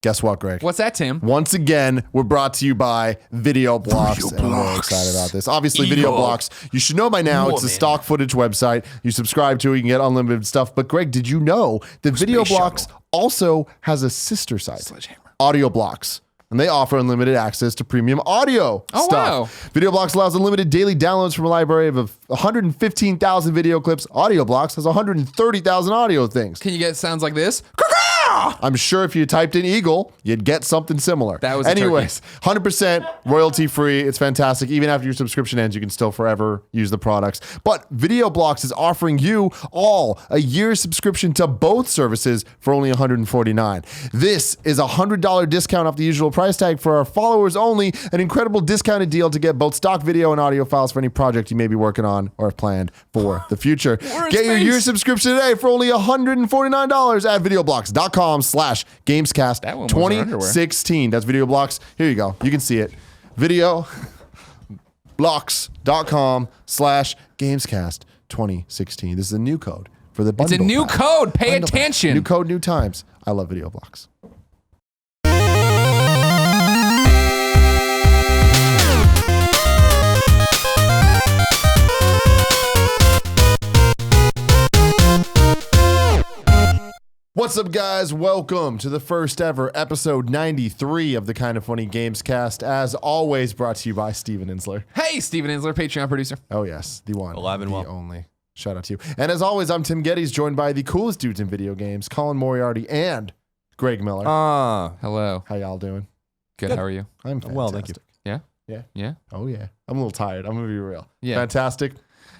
Guess what, Greg? What's that, Tim? Once again, we're brought to you by Video Blocks, and I'm really excited about this. Obviously, Video Blocks, you should know by now, it's a stock footage website. You subscribe to it, you can get unlimited stuff. But Greg, did you know that Video Blocks also has a sister site, Audio Blocks? And they offer unlimited access to premium audio stuff. Wow. Video Blocks allows unlimited daily downloads from a library of 115,000 video clips. Audio Blocks has 130,000 audio things. Can you get sounds like this? I'm sure if you typed in Eagle, you'd get something similar. That was anyways, 100% royalty free. It's fantastic. Even after your subscription ends, you can still forever use the products. But Video Blocks is offering you all a year's subscription to both services for only $149. This is a $100 discount off the usual price tag for our followers only. An incredible discounted deal to get both stock video and audio files for any project you may be working on or have planned for the future. Get your year's subscription today for only $149 at videoblocks.com/Gamescast 2016. That's Video Blocks. Here you go. You can see it. Videoblocks.com/Gamescast 2016. This is a new code for the bundle. It's a new pack. code. Pay Bundle attention. pack. New code, new times. I love Video Blocks. What's up, guys? Welcome to the first ever episode 93 of the Kind of Funny Gamescast. As always, brought to you by Steven Insler. Hey, Steven Insler, Patreon producer. Oh, yes. The one. Alive and the well. only. Shout out to you. And as always, I'm Tim Gettys, joined by the coolest dudes in video games, Colin Moriarty and Greg Miller. Hello. How y'all doing? Good. How are you? I'm fantastic. Well, thank you. Yeah? Yeah. Yeah? Oh, yeah. I'm a little tired. I'm going to be real. Yeah. Fantastic.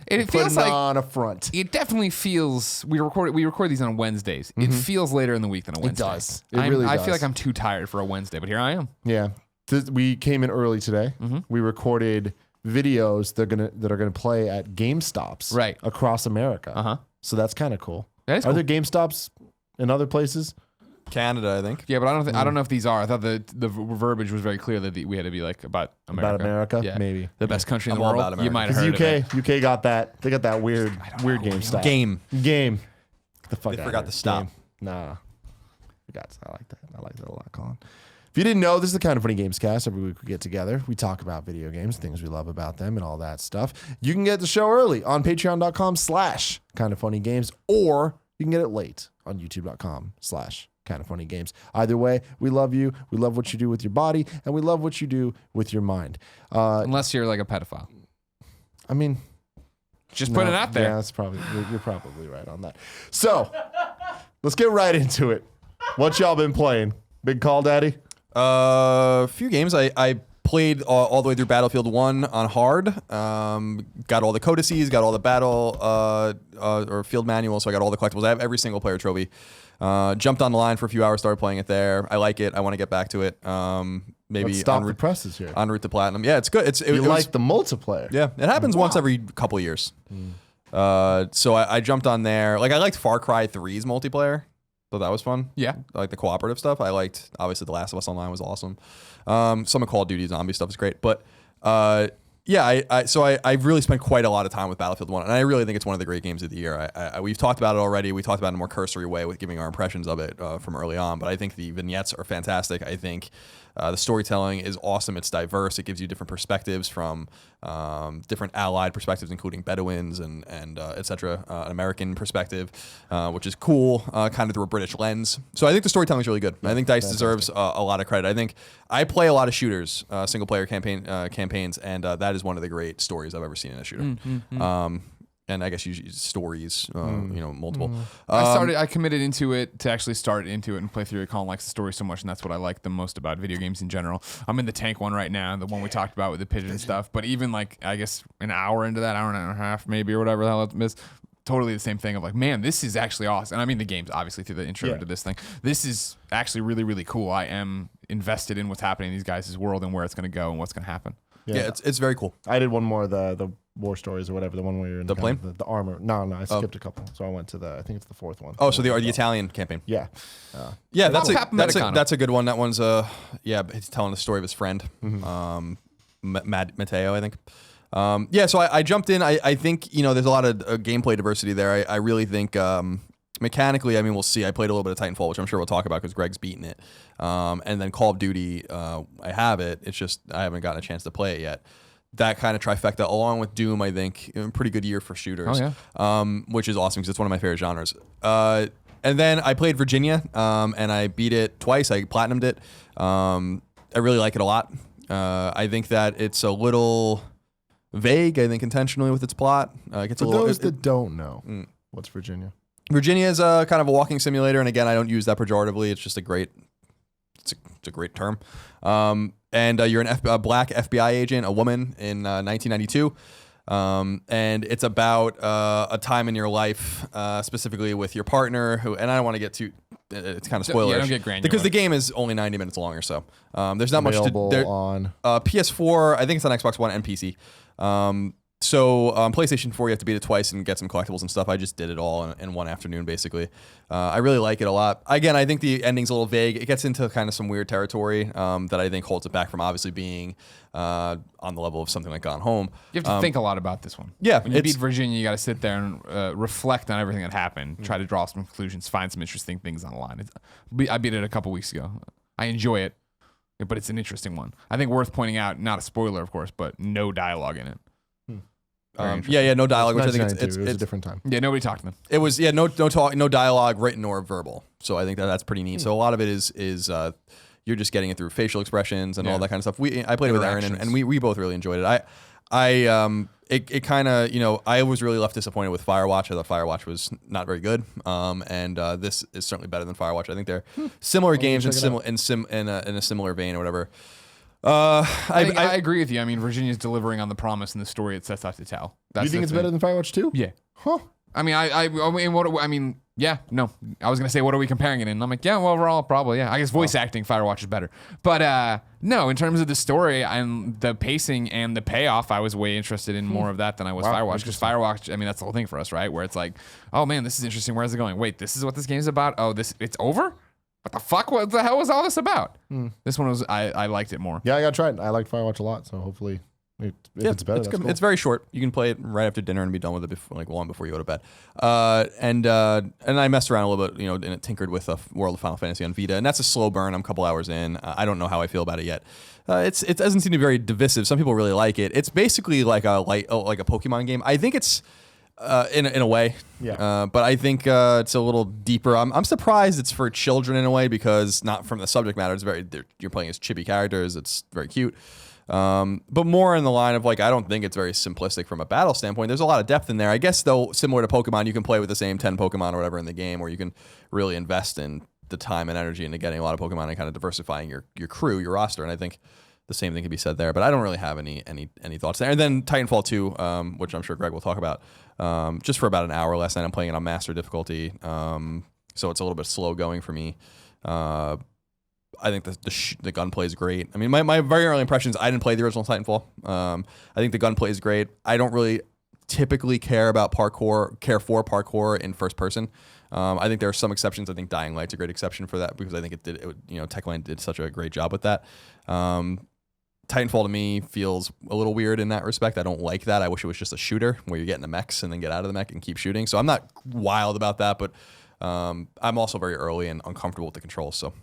It feels Putting like on a front. it definitely feels we record these on Wednesdays. It feels later in the week than a Wednesday. It does. It really does. I feel like I'm too tired for a Wednesday, but here I am. Yeah. We came in early today. We recorded videos that are gonna play at GameStops Right. across America. Uh-huh. So that's kind of cool. That is Are cool. there GameStops in other places? Canada, I think. Yeah, but I don't know if these are. I thought the verbiage was very clear that we had to be like about America. About America? Yeah. Maybe. The best country in I'm the all world. about America. You might have Because heard of it. UK got that. They got that weird GameStop. Game. Get the fuck They out forgot of to here. stop. Game. Nah. Forgot. I like that. I like that a lot, Colin. If you didn't know, this is the Kind of Funny Gamescast. Every week we get together. We talk about video games, things we love about them, and all that stuff. You can get the show early on patreon.com/kindoffunnygames, or you can get it late on youtube.com/Kind of Funny Games. Either way, we love you. We love what you do with your body, and we love what you do with your mind. Unless you're like a pedophile. I mean, Just put it out there. Yeah, that's probably you're probably right on that. So let's get right into it. What y'all been playing? Big Call Daddy? A few games. I played all the way through Battlefield 1 on hard. Got all the codices, got all the battle or field manuals, so I got all the collectibles. I have every single player trophy. Jumped on the line for a few hours, started playing it there. I like it. I want to get back to it. Maybe Let's stop the presses here. en route to platinum. Yeah, it's good. You like the multiplayer? Yeah, it happens once every couple of years. So I jumped on there. Like I liked Far Cry 3's multiplayer. So that was fun. Yeah. I like the cooperative stuff. I liked, obviously, The Last of Us Online was awesome. Some of Call of Duty zombie stuff is great. But yeah, I really spent quite a lot of time with Battlefield 1. And I really think it's one of the great games of the year. We've talked about it already. We talked about it in a more cursory way with giving our impressions of it from early on. But I think the vignettes are fantastic. I think the storytelling is awesome. It's diverse. It gives you different perspectives from different allied perspectives, including Bedouins and et cetera, an American perspective, which is cool, kind of through a British lens. So I think the storytelling is really good. I think DICE deserves a lot of credit. I think I play a lot of shooters, single player campaigns, and that is one of the great stories I've ever seen in a shooter. And I guess usually stories, multiple. I committed into it to actually start into it and play through it. Colin likes the story so much, and that's what I like the most about video games in general. I'm in the tank one right now, the one we talked about with the pigeon stuff. But even like, I guess an hour into that, hour and a half maybe, or whatever the hell it is, totally the same thing of like, man, this is actually awesome. And I mean, the game's obviously through the intro to this thing. This is actually really, really cool. I am invested in what's happening in these guys' world and where it's going to go and what's going to happen. Yeah, it's very cool. I did one more, the War Stories or whatever, the one where you're in The plane? the armor. No, I skipped a couple. So I went to I think it's the fourth one. Oh, so the Italian campaign. Yeah. Yeah, that's Americano. that's a good one. That one's he's telling the story of his friend, Matteo, I think. So I jumped in. I think there's a lot of gameplay diversity there. I really think Mechanically, I mean, we'll see. I played a little bit of Titanfall, which I'm sure we'll talk about because Greg's beaten it. And then Call of Duty, I have it. It's just I haven't gotten a chance to play it yet. That kind of trifecta, along with Doom, I think, a pretty good year for shooters. Oh, yeah. Which is awesome because it's one of my favorite genres. And then I played Virginia, and I beat it twice. I platinumed it. I really like it a lot. I think that it's a little vague, I think, intentionally with its plot. It gets For a little, those that don't know, what's Virginia? Virginia is a kind of a walking simulator, and again, I don't use that pejoratively. It's just a great term. And you're a black FBI agent, a woman in 1992. And it's about a time in your life, specifically with your partner, who, and I don't want to get too, it's kind of spoilerish. Yeah, don't get granular. Because the game is only 90 minutes long or so. There's not much to Available on PS4, I think it's on Xbox One and PC. So PlayStation 4, you have to beat it twice and get some collectibles and stuff. I just did it all in one afternoon, basically. I really like it a lot. Again, I think the ending's a little vague. It gets into kind of some weird territory that I think holds it back from obviously being on the level of something like Gone Home. You have to think a lot about this one. Yeah, When you beat Virginia, you got to sit there and reflect on everything that happened, try to draw some conclusions, find some interesting things on the line. I beat it a couple weeks ago. I enjoy it, but it's an interesting one. I think worth pointing out, not a spoiler, of course, but no dialogue in it. No dialogue, which I think it was a different time. Yeah, nobody talked to them. It was no talk, no dialogue, written or verbal. So I think that's pretty neat. So a lot of it is you're just getting it through facial expressions and all that kind of stuff. I played it with Aaron, and we both really enjoyed it. It kind of, I was really left disappointed with Firewatch. I thought Firewatch was not very good, and this is certainly better than Firewatch. I think they're similar games in a similar vein or whatever. I agree with you. I mean, Virginia's delivering on the promise and the story it sets out to tell. Do you think it's better than Firewatch 2? Yeah. Huh. I mean, yeah, no. I was gonna say, what are we comparing it in? And I'm like, yeah, well, overall, probably, yeah. I guess voice acting, Firewatch is better, but no, in terms of the story and the pacing and the payoff, I was way interested in more of that than I was Firewatch. Because Firewatch, I mean, that's the whole thing for us, right? Where it's like, oh man, this is interesting. Where's it going? Wait, this is what this game's about. Oh, it's over. What the fuck? What the hell was all this about? This one was, I liked it more. Yeah, I got to try it. I like Firewatch a lot, so hopefully it's better. That's cool. It's very short. You can play it right after dinner and be done with it before you go to bed. And I messed around a little bit, and it tinkered with World of Final Fantasy on Vita, and that's a slow burn. I'm a couple hours in. I don't know how I feel about it yet. It doesn't seem to be very divisive. Some people really like it. It's basically like a Pokemon game. I think it's. In a way, yeah. But I think it's a little deeper. I'm surprised it's for children in a way because not from the subject matter. It's you're playing as chibi characters. It's very cute, but more in the line of I don't think it's very simplistic from a battle standpoint. There's a lot of depth in there. I guess though, similar to Pokemon, you can play with the same 10 Pokemon or whatever in the game, or you can really invest in the time and energy into getting a lot of Pokemon and kind of diversifying your crew, your roster. And I think the same thing can be said there, but I don't really have any thoughts there. And then Titanfall 2, which I'm sure Greg will talk about, just for about an hour last night. I'm playing it on master difficulty, so it's a little bit slow going for me. I think the gunplay is great. I mean, my very early impressions, I didn't play the original Titanfall. I think the gunplay is great. I don't really typically care for parkour in first person. I think there are some exceptions. I think Dying Light's a great exception for that because I think Techland did such a great job with that. Titanfall to me feels a little weird in that respect. I don't like that. I wish it was just a shooter where you get in the mechs and then get out of the mech and keep shooting. So I'm not wild about that, but I'm also very early and uncomfortable with the controls. So,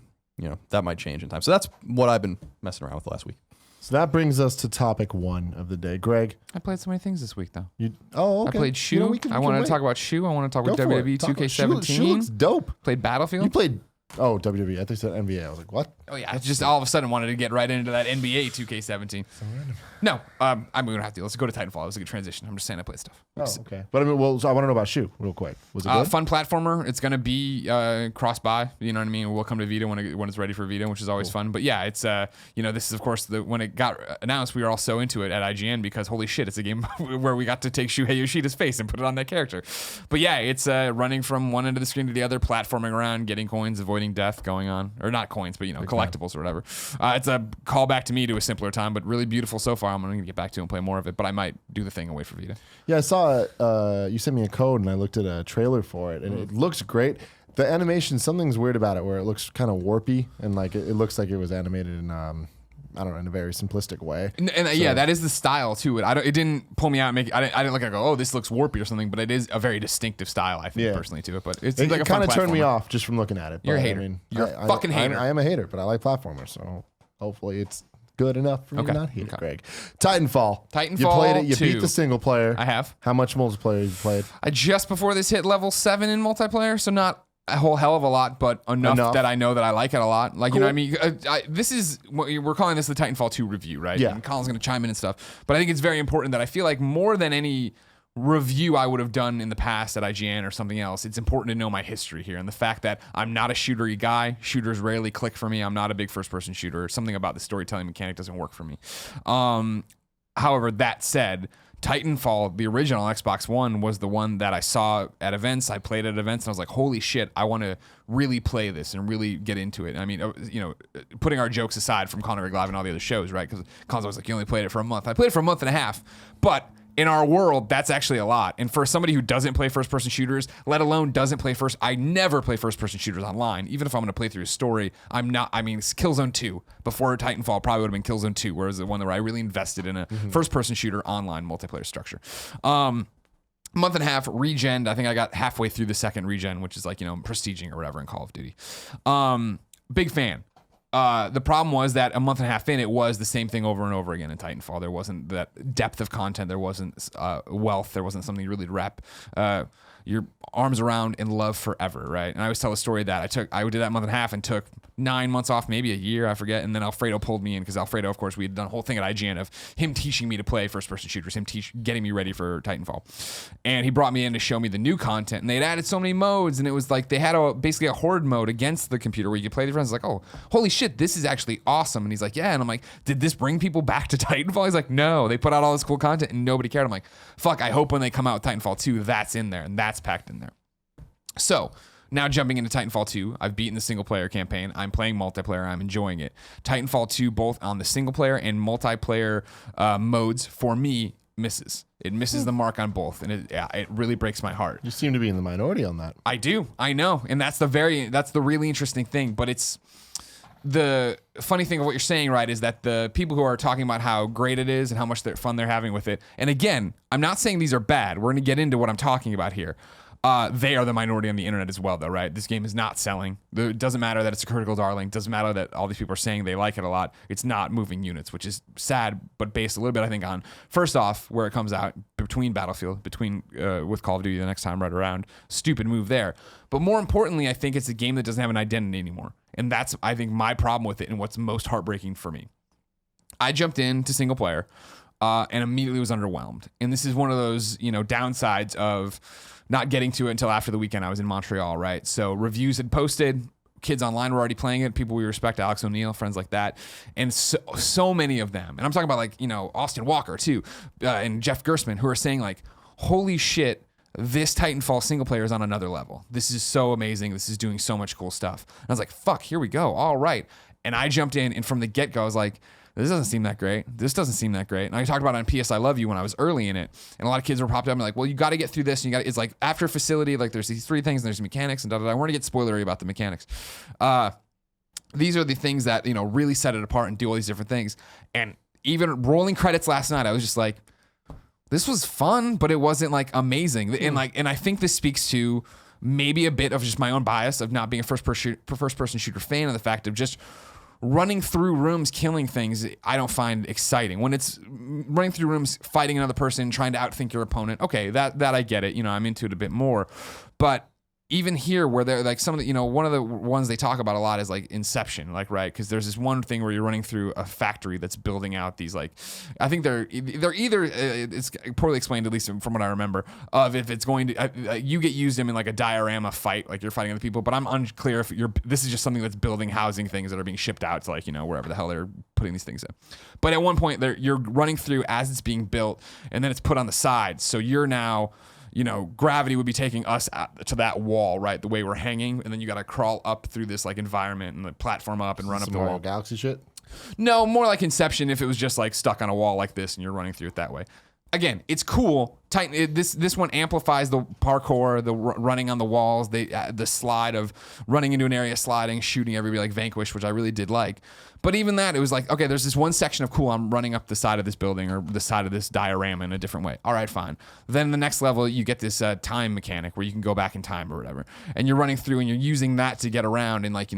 that might change in time. So that's what I've been messing around with the last week. So that brings us to topic 1 of the day. Greg. I played so many things this week, though. Okay. I played Shoe. I wanted to talk about Shoe. I want to talk about WWE 2K17. Shoe looks dope. Played Battlefield. You played... Oh, WWE. I think you said NBA. I was like, what? Oh, yeah. I just all of a sudden wanted to get right into that NBA 2K17. So random. No, I'm going to have to. Let's go to Titanfall. It was a good transition. I'm just saying I played stuff. Oh, okay. But I mean, so I want to know about Shoe real quick. Was it good? Fun platformer. It's going to be cross-buy. You know what I mean? We'll come to Vita when it's ready for Vita, which is always fun. But yeah, it's, this is, of course, when it got announced, we were all so into it at IGN because, holy shit, it's a game where we got to take Shuhei Yoshida's face and put it on that character. But yeah, it's running from one end of the screen to the other, platforming around, getting coins, avoiding death, going on. Or not coins, but, collectibles or whatever. It's a callback to me to a simpler time, but really beautiful so far. I'm going to get back to and play more of it, but I might do the thing away for Vita. Yeah, I saw you sent me a code and I looked at a trailer for it and it looks great. The animation, something's weird about it where it looks kind of warpy and it looks like it was animated in I don't know, in a very simplistic way. And yeah, that is the style to it. It didn't pull me out and make. I didn't look and go, oh, this looks warpy or something. But it is a very distinctive style, I think, personally to it. But it seems like a fun kind of turned me platformer. off just from looking at it. You're a but, hater. I mean, You're a fucking hater. I am a hater, but I like platformers, so hopefully it's good enough for me to not hate it, Okay. Greg. Titanfall. You Titanfall played it. You 2. beat the single player. I have. How much multiplayer have you played? I just before this hit level 7 in multiplayer, so not a whole hell of a lot, but enough that I know that I like it a lot. Like, you know what I mean? This is, we're calling this the Titanfall 2 review, right? Yeah. And Colin's going to chime in and stuff. But I think it's very important that I feel like more than any review I would have done in the past at IGN or something else, it's important to know my history here. And the fact that I'm not a shootery guy. Shooters rarely click for me. I'm not a big first-person shooter. Something about the storytelling mechanic doesn't work for me. However, that said, Titanfall, the original Xbox One, was the one that I saw at events. I played at events, and I was like, holy shit, I want to really play this and really get into it. I mean, you know, putting our jokes aside from Conor Live and all the other shows, right? Because Colin's always like, you only played it for a month. I played it for a month and a half, but in our world, that's actually a lot. And for somebody who doesn't play first-person shooters, let alone doesn't play I never play first-person shooters online. Even if I'm going to play through a story, I'm not. I mean, it's Killzone 2. Before Titanfall, probably would have been Killzone 2, whereas the one where I really invested in a first-person shooter online multiplayer structure. Month and a half, regen. I think I got halfway through the second regen, which is like, you know, prestiging or whatever in Call of Duty. Big fan. The problem was that a month and a half in, it was the same thing over and over again in Titanfall. There wasn't that depth of content. There wasn't wealth. There wasn't something really to wrap your arms around and love forever, right? And I always tell the story that I did that month and a half and took 9 months off, maybe a year, I forget. And then Alfredo pulled me in because Alfredo, of course, we had done a whole thing at IGN of him teaching me to play first-person shooters, him getting me ready for Titanfall. And he brought me in to show me the new content. And they had added so many modes, and it was like they had basically a horde mode against the computer where you could play with your friends. Like, oh, holy shit, this is actually awesome. And he's like, yeah. And I'm like, did this bring people back to Titanfall? He's like, no, they put out all this cool content and nobody cared. I'm like, fuck, I hope when they come out with Titanfall 2, that's in there and that's packed in there. So now jumping into Titanfall 2, I've beaten the single player campaign. I'm playing multiplayer. I'm enjoying it. Titanfall 2, both on the single player and multiplayer modes, for me, misses. It misses the mark on both, and it really breaks my heart. You seem to be in the minority on that. I do. I know, and that's the really interesting thing. But it's the funny thing of what you're saying, right? Is that the people who are talking about how great it is and how much fun they're having with it. And again, I'm not saying these are bad. We're going to get into what I'm talking about here. They are the minority on the internet as well, though, right? This game is not selling. It doesn't matter that it's a critical darling. It doesn't matter that all these people are saying they like it a lot. It's not moving units, which is sad, but based a little bit, I think, on, first off, where it comes out between Battlefield, with Call of Duty the next time right around. Stupid move there. But more importantly, I think it's a game that doesn't have an identity anymore. And that's, I think, my problem with it and what's most heartbreaking for me. I jumped into single player and immediately was underwhelmed. And this is one of those, downsides of not getting to it until after the weekend. I was in Montreal, right? So reviews had posted. Kids online were already playing it. People we respect, Alex O'Neill, friends like that. And so many of them. And I'm talking about Austin Walker too, and Jeff Gersman, who are saying like, holy shit, this Titanfall single player is on another level. This is so amazing. This is doing so much cool stuff. And I was like, fuck, here we go. All right. And I jumped in, and from the get-go, I was like, this doesn't seem that great. This doesn't seem that great. And I talked about it on PS I Love You when I was early in it. And a lot of kids were popped up and like, well, you got to get through this. And it's like after facility, like there's these 3 things and there's mechanics and da-da-da. I want to get spoilery about the mechanics. These are the things that, really set it apart and do all these different things. And even rolling credits last night, I was just like, this was fun, but it wasn't like amazing. And I think this speaks to maybe a bit of just my own bias of not being a first person shooter fan, and the fact of just running through rooms, killing things, I don't find exciting. When it's running through rooms, fighting another person, trying to outthink your opponent, okay, that I get it. I'm into it a bit more. But even here, where they're like some of the, one of the ones they talk about a lot is like Inception, like, right? Because there's this one thing where you're running through a factory that's building out these, like, I think they're either, it's poorly explained, at least from what I remember, of if it's going to, you get used in like a diorama fight, like you're fighting other people, but I'm unclear if this is just something that's building housing things that are being shipped out to like, wherever the hell they're putting these things in. But at one point, you're running through as it's being built, and then it's put on the side. So you're now, gravity would be taking us to that wall, right? The way we're hanging, and then you got to crawl up through this like environment and the platform up and run up the wall. Galaxy shit? No, more like Inception if it was just like stuck on a wall like this and you're running through it that way. Again, it's cool. This one amplifies the parkour, the running on the walls, the slide of running into an area, sliding, shooting everybody like Vanquish, which I really did like. But even that, it was like, okay, there's this one section of cool, I'm running up the side of this building or the side of this diorama in a different way. All right, fine. Then the next level, you get this time mechanic where you can go back in time or whatever. And you're running through and you're using that to get around, and like,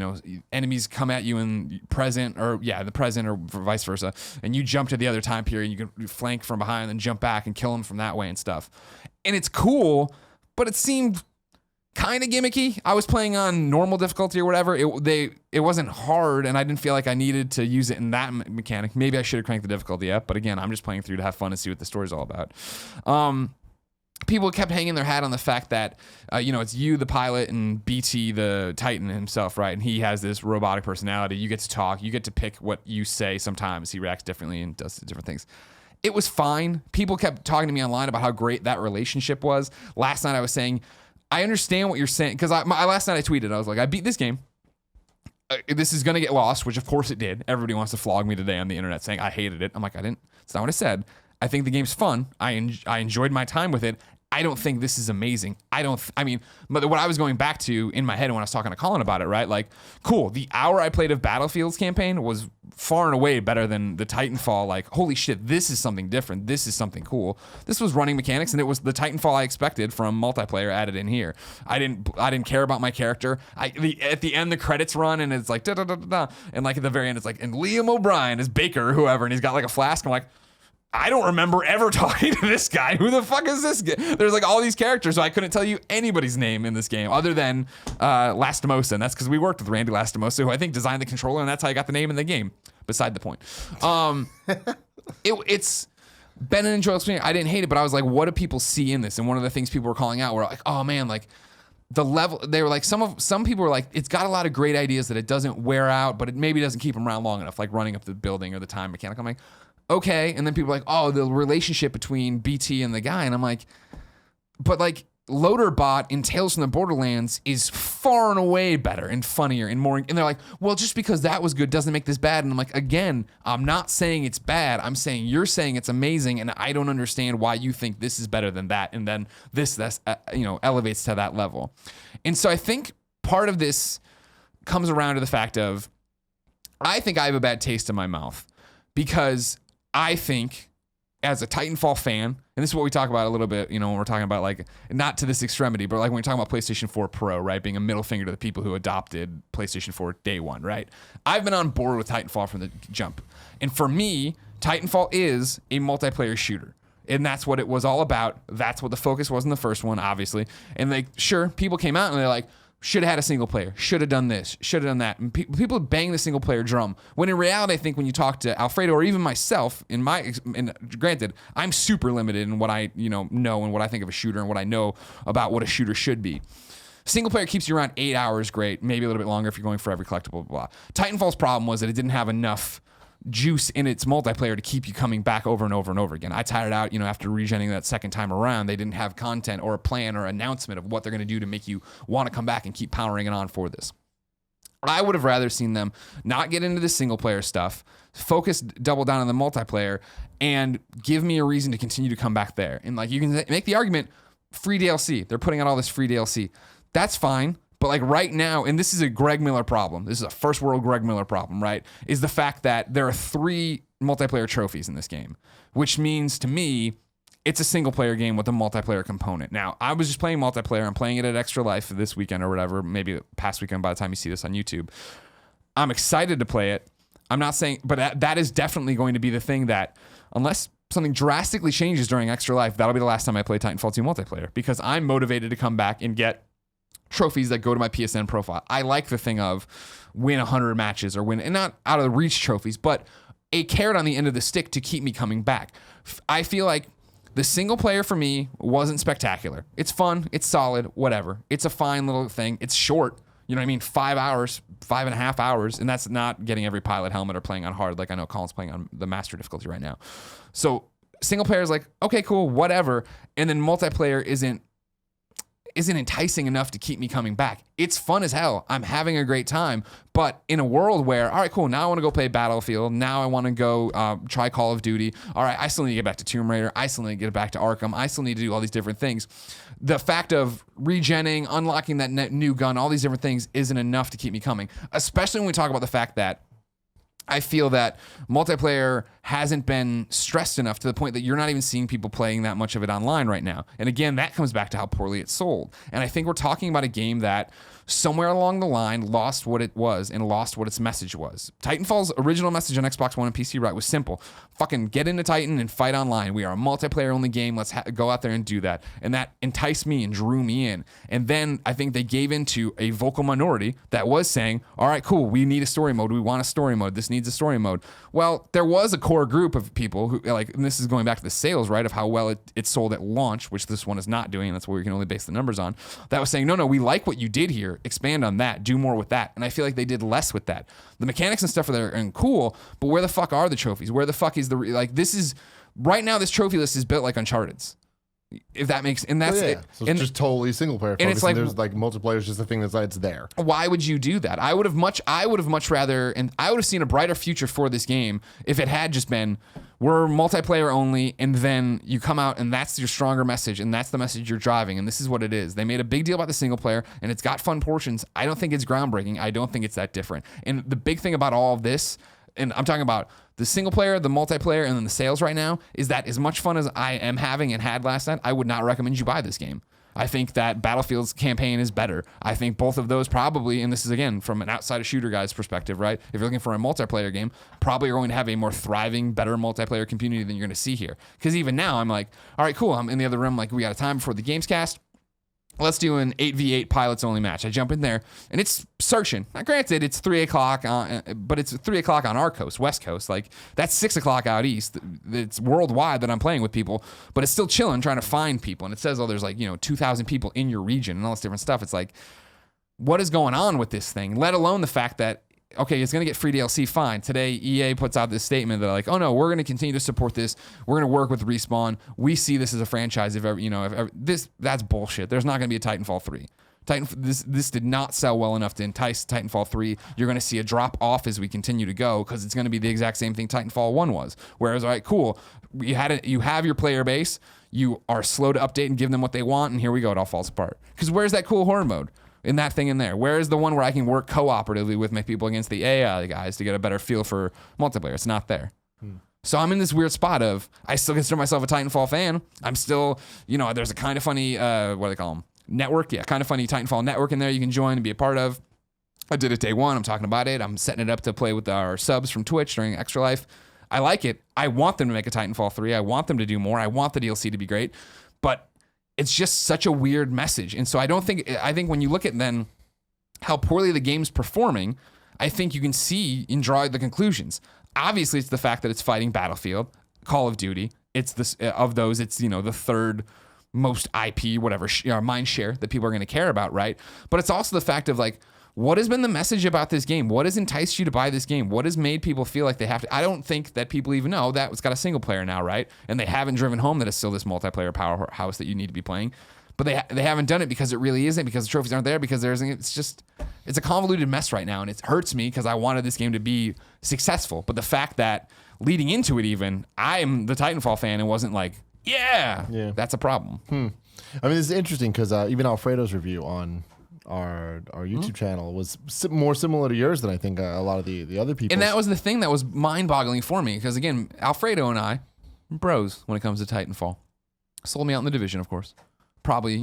enemies come at you in the present or vice versa. And you jump to the other time period, you can flank from behind and then jump back and kill them from that way and stuff. And it's cool, but it seemed kind of gimmicky. I was playing on normal difficulty or whatever. It wasn't hard, and I didn't feel like I needed to use it in that mechanic. Maybe I should have cranked the difficulty up, but again, I'm just playing through to have fun and see what the story's all about. People kept hanging their hat on the fact that, it's you, the pilot, and BT, the Titan himself, right? And he has this robotic personality. You get to talk. You get to pick what you say sometimes. He reacts differently and does different things. It was fine. People kept talking to me online about how great that relationship was. Last night I was saying, I understand what you're saying, because last night I tweeted, I was like, I beat this game. This is going to get lost, which of course it did. Everybody wants to flog me today on the internet saying I hated it. I'm like, it's not what I said. I think the game's fun. I enjoyed my time with it. I don't think this is amazing. But what I was going back to in my head when I was talking to Colin about it, right? Like, cool, the hour I played of Battlefield's campaign was far and away better than the Titanfall. Like, holy shit, this is something different. This is something cool. This was running mechanics, and it was the Titanfall I expected from multiplayer added in here. I didn't care about my character. At the end, the credits run, and it's like, da da da da da. And like at the very end, it's like, and Liam O'Brien is Baker or whoever, and he's got like a flask. I'm like, I don't remember ever talking to this guy. Who the fuck is this guy? There's like all these characters, so I couldn't tell you anybody's name in this game other than Lastimosa, and that's because we worked with Randy Lastimosa, who I think designed the controller, and that's how I got the name in the game. Beside the point. It's been an enjoyable experience. I didn't hate it, but I was like, what do people see in this? And one of the things people were calling out were like, oh man, like the level. They were like, some people were like, it's got a lot of great ideas that it doesn't wear out, but it maybe doesn't keep them around long enough, like running up the building or the time mechanic. I'm like, okay. And then people are like, oh, the relationship between BT and the guy. And I'm like, but like Loaderbot in Tales from the Borderlands is far and away better and funnier and more. And they're like, well, just because that was good doesn't make this bad. And I'm like, again, I'm not saying it's bad. I'm saying you're saying it's amazing. And I don't understand why you think this is better than that. And then that's elevates to that level. And so I think part of this comes around to the fact of, I think I have a bad taste in my mouth because I think as a Titanfall fan, and this is what we talk about a little bit, when we're talking about like, not to this extremity, but like when we're talking about PlayStation 4 Pro, right? Being a middle finger to the people who adopted PlayStation 4 day one, right? I've been on board with Titanfall from the jump. And for me, Titanfall is a multiplayer shooter. And that's what it was all about. That's what the focus was in the first one, obviously. And like, sure, people came out and they're like, should have had a single player, should have done this, should have done that. And people bang the single player drum. When in reality, I think when you talk to Alfredo or even myself, granted, I'm super limited in what I know and what I think of a shooter and what I know about what a shooter should be. Single player keeps you around 8 hours, great. Maybe a little bit longer if you're going for every collectible, blah, blah. Titanfall's problem was that it didn't have enough juice in its multiplayer to keep you coming back over and over and over again. I tired out, after regenning that second time around. They didn't have content or a plan or announcement of what they're going to do to make you want to come back and keep powering it on for this. I would have rather seen them not get into the single player stuff, focus, double down on the multiplayer, and give me a reason to continue to come back there. And like, you can make the argument, free DLC. They're putting out all this free DLC. That's fine. But like right now, and this is a Greg Miller problem. This is a first world Greg Miller problem, right? Is the fact that there are 3 multiplayer trophies in this game, which means to me, it's a single player game with a multiplayer component. Now, I was just playing multiplayer. I'm playing it at Extra Life this weekend or whatever, maybe past weekend by the time you see this on YouTube. I'm excited to play it. I'm not saying, but that is definitely going to be the thing that, unless something drastically changes during Extra Life, that'll be the last time I play Titanfall 2 multiplayer, because I'm motivated to come back and get trophies that go to my PSN profile. I like the thing of win 100 matches or win, and not out of the reach trophies, but a carrot on the end of the stick to keep me coming back. I feel like the single player for me wasn't spectacular. It's fun. It's solid. Whatever. It's a fine little thing. It's short. You know what I mean? 5 hours, 5.5 hours. And that's not getting every pilot helmet or playing on hard. Like I know Colin's playing on the master difficulty right now. So single player is like, okay, cool, whatever. And then multiplayer isn't enticing enough to keep me coming back. It's fun as hell. I'm having a great time. But in a world where, all right, cool, now I want to go play Battlefield. Now I want to go try Call of Duty. All right, I still need to get back to Tomb Raider. I still need to get back to Arkham. I still need to do all these different things. The fact of regenning, unlocking that new gun, all these different things isn't enough to keep me coming. Especially when we talk about the fact that I feel that multiplayer hasn't been stressed enough to the point that you're not even seeing people playing that much of it online right now. And again, that comes back to how poorly it's sold. And I think we're talking about a game that somewhere along the line lost what it was and lost what its message was. Titanfall's original message on Xbox One and PC, right, was simple. Fucking get into Titan and fight online. We are a multiplayer only game. Let's go out there and do that. And that enticed me and drew me in. And then I think they gave into a vocal minority that was saying, all right, cool, we need a story mode. We want a story mode. This needs a story mode. Well, there was a core group of people who, like, and this is going back to the sales, right, of how well it sold at launch, which this one is not doing, and that's what we can only base the numbers on, that was saying, no, we like what you did here. Expand on that. Do more with that. And I feel like they did less with that. The mechanics and stuff are there and cool, but where the fuck are the trophies? Where the fuck is this is, right now this trophy list is built like Uncharted's. If that makes, and that's it. So it's just totally single player focused. And it's like, there's like multiplayer is just a thing it's there. Why would you do that? I would have much rather, and I would have seen a brighter future for this game if it had just been, we're multiplayer only, and then you come out and that's your stronger message, and that's the message you're driving, and this is what it is. They made a big deal about the single player, and it's got fun portions. I don't think it's groundbreaking. I don't think it's that different. And the big thing about all of this, and I'm talking about the single player, the multiplayer, and then the sales right now, is that as much fun as I am having and had last night, I would not recommend you buy this game. I think that Battlefield's campaign is better. I think both of those probably, and this is again from an outside of shooter guy's perspective, right? If you're looking for a multiplayer game, probably are going to have a more thriving, better multiplayer community than you're going to see here. Because even now, I'm like, all right, cool. I'm in the other room, like, we got a time before the Gamescast. Let's do an 8v8 pilots only match. I jump in there and it's searching. Now, granted, it's 3 o'clock, but it's 3 o'clock on our coast, West Coast. Like, that's 6 o'clock out east. It's worldwide that I'm playing with people, but it's still chilling, trying to find people. And it says, oh, there's like, 2,000 people in your region and all this different stuff. It's like, what is going on with this thing? Let alone the fact that, okay, it's going to get free DLC, fine. Today, EA puts out this statement. They're like, oh no, we're going to continue to support this. We're going to work with Respawn. We see this as a franchise. If ever, that's bullshit. There's not going to be a Titanfall 3. This did not sell well enough to entice Titanfall 3. You're going to see a drop off as we continue to go because it's going to be the exact same thing Titanfall 1 was. Whereas, all right, cool, you have your player base. You are slow to update and give them what they want, and here we go. It all falls apart. Because where's that cool horror mode? In that thing in there. Where is the one where I can work cooperatively with my people against the AI guys to get a better feel for multiplayer? It's not there. So I'm in this weird spot of, I still consider myself a Titanfall fan. I'm still, there's a kind of funny, what do they call them? Network. Yeah, kind of funny Titanfall network in there you can join and be a part of. I did it day one. I'm talking about it. I'm setting it up to play with our subs from Twitch during Extra Life. I like it. I want them to make a Titanfall 3. I want them to do more. I want the DLC to be great. But it's just such a weird message. And so I think when you look at then how poorly the game's performing, I think you can see and draw the conclusions. Obviously, it's the fact that it's fighting Battlefield, Call of Duty. It's this of those, it's the third most IP, whatever, mind share that people are going to care about, right? But it's also the fact of like, what has been the message about this game? What has enticed you to buy this game? What has made people feel like they have to? I don't think that people even know that it's got a single player now, right? And they haven't driven home that it's still this multiplayer powerhouse that you need to be playing. But they haven't done it because it really isn't, because the trophies aren't there, because it's a convoluted mess right now. And it hurts me because I wanted this game to be successful. But the fact that leading into it even, I am the Titanfall fan and wasn't like, yeah. That's a problem. I mean, it's interesting because even Alfredo's review on our YouTube channel was more similar to yours than I think a lot of the other people. And that was the thing that was mind-boggling for me, because again, Alfredo and I, bros when it comes to Titanfall. Sold me out in the division, of course. Probably,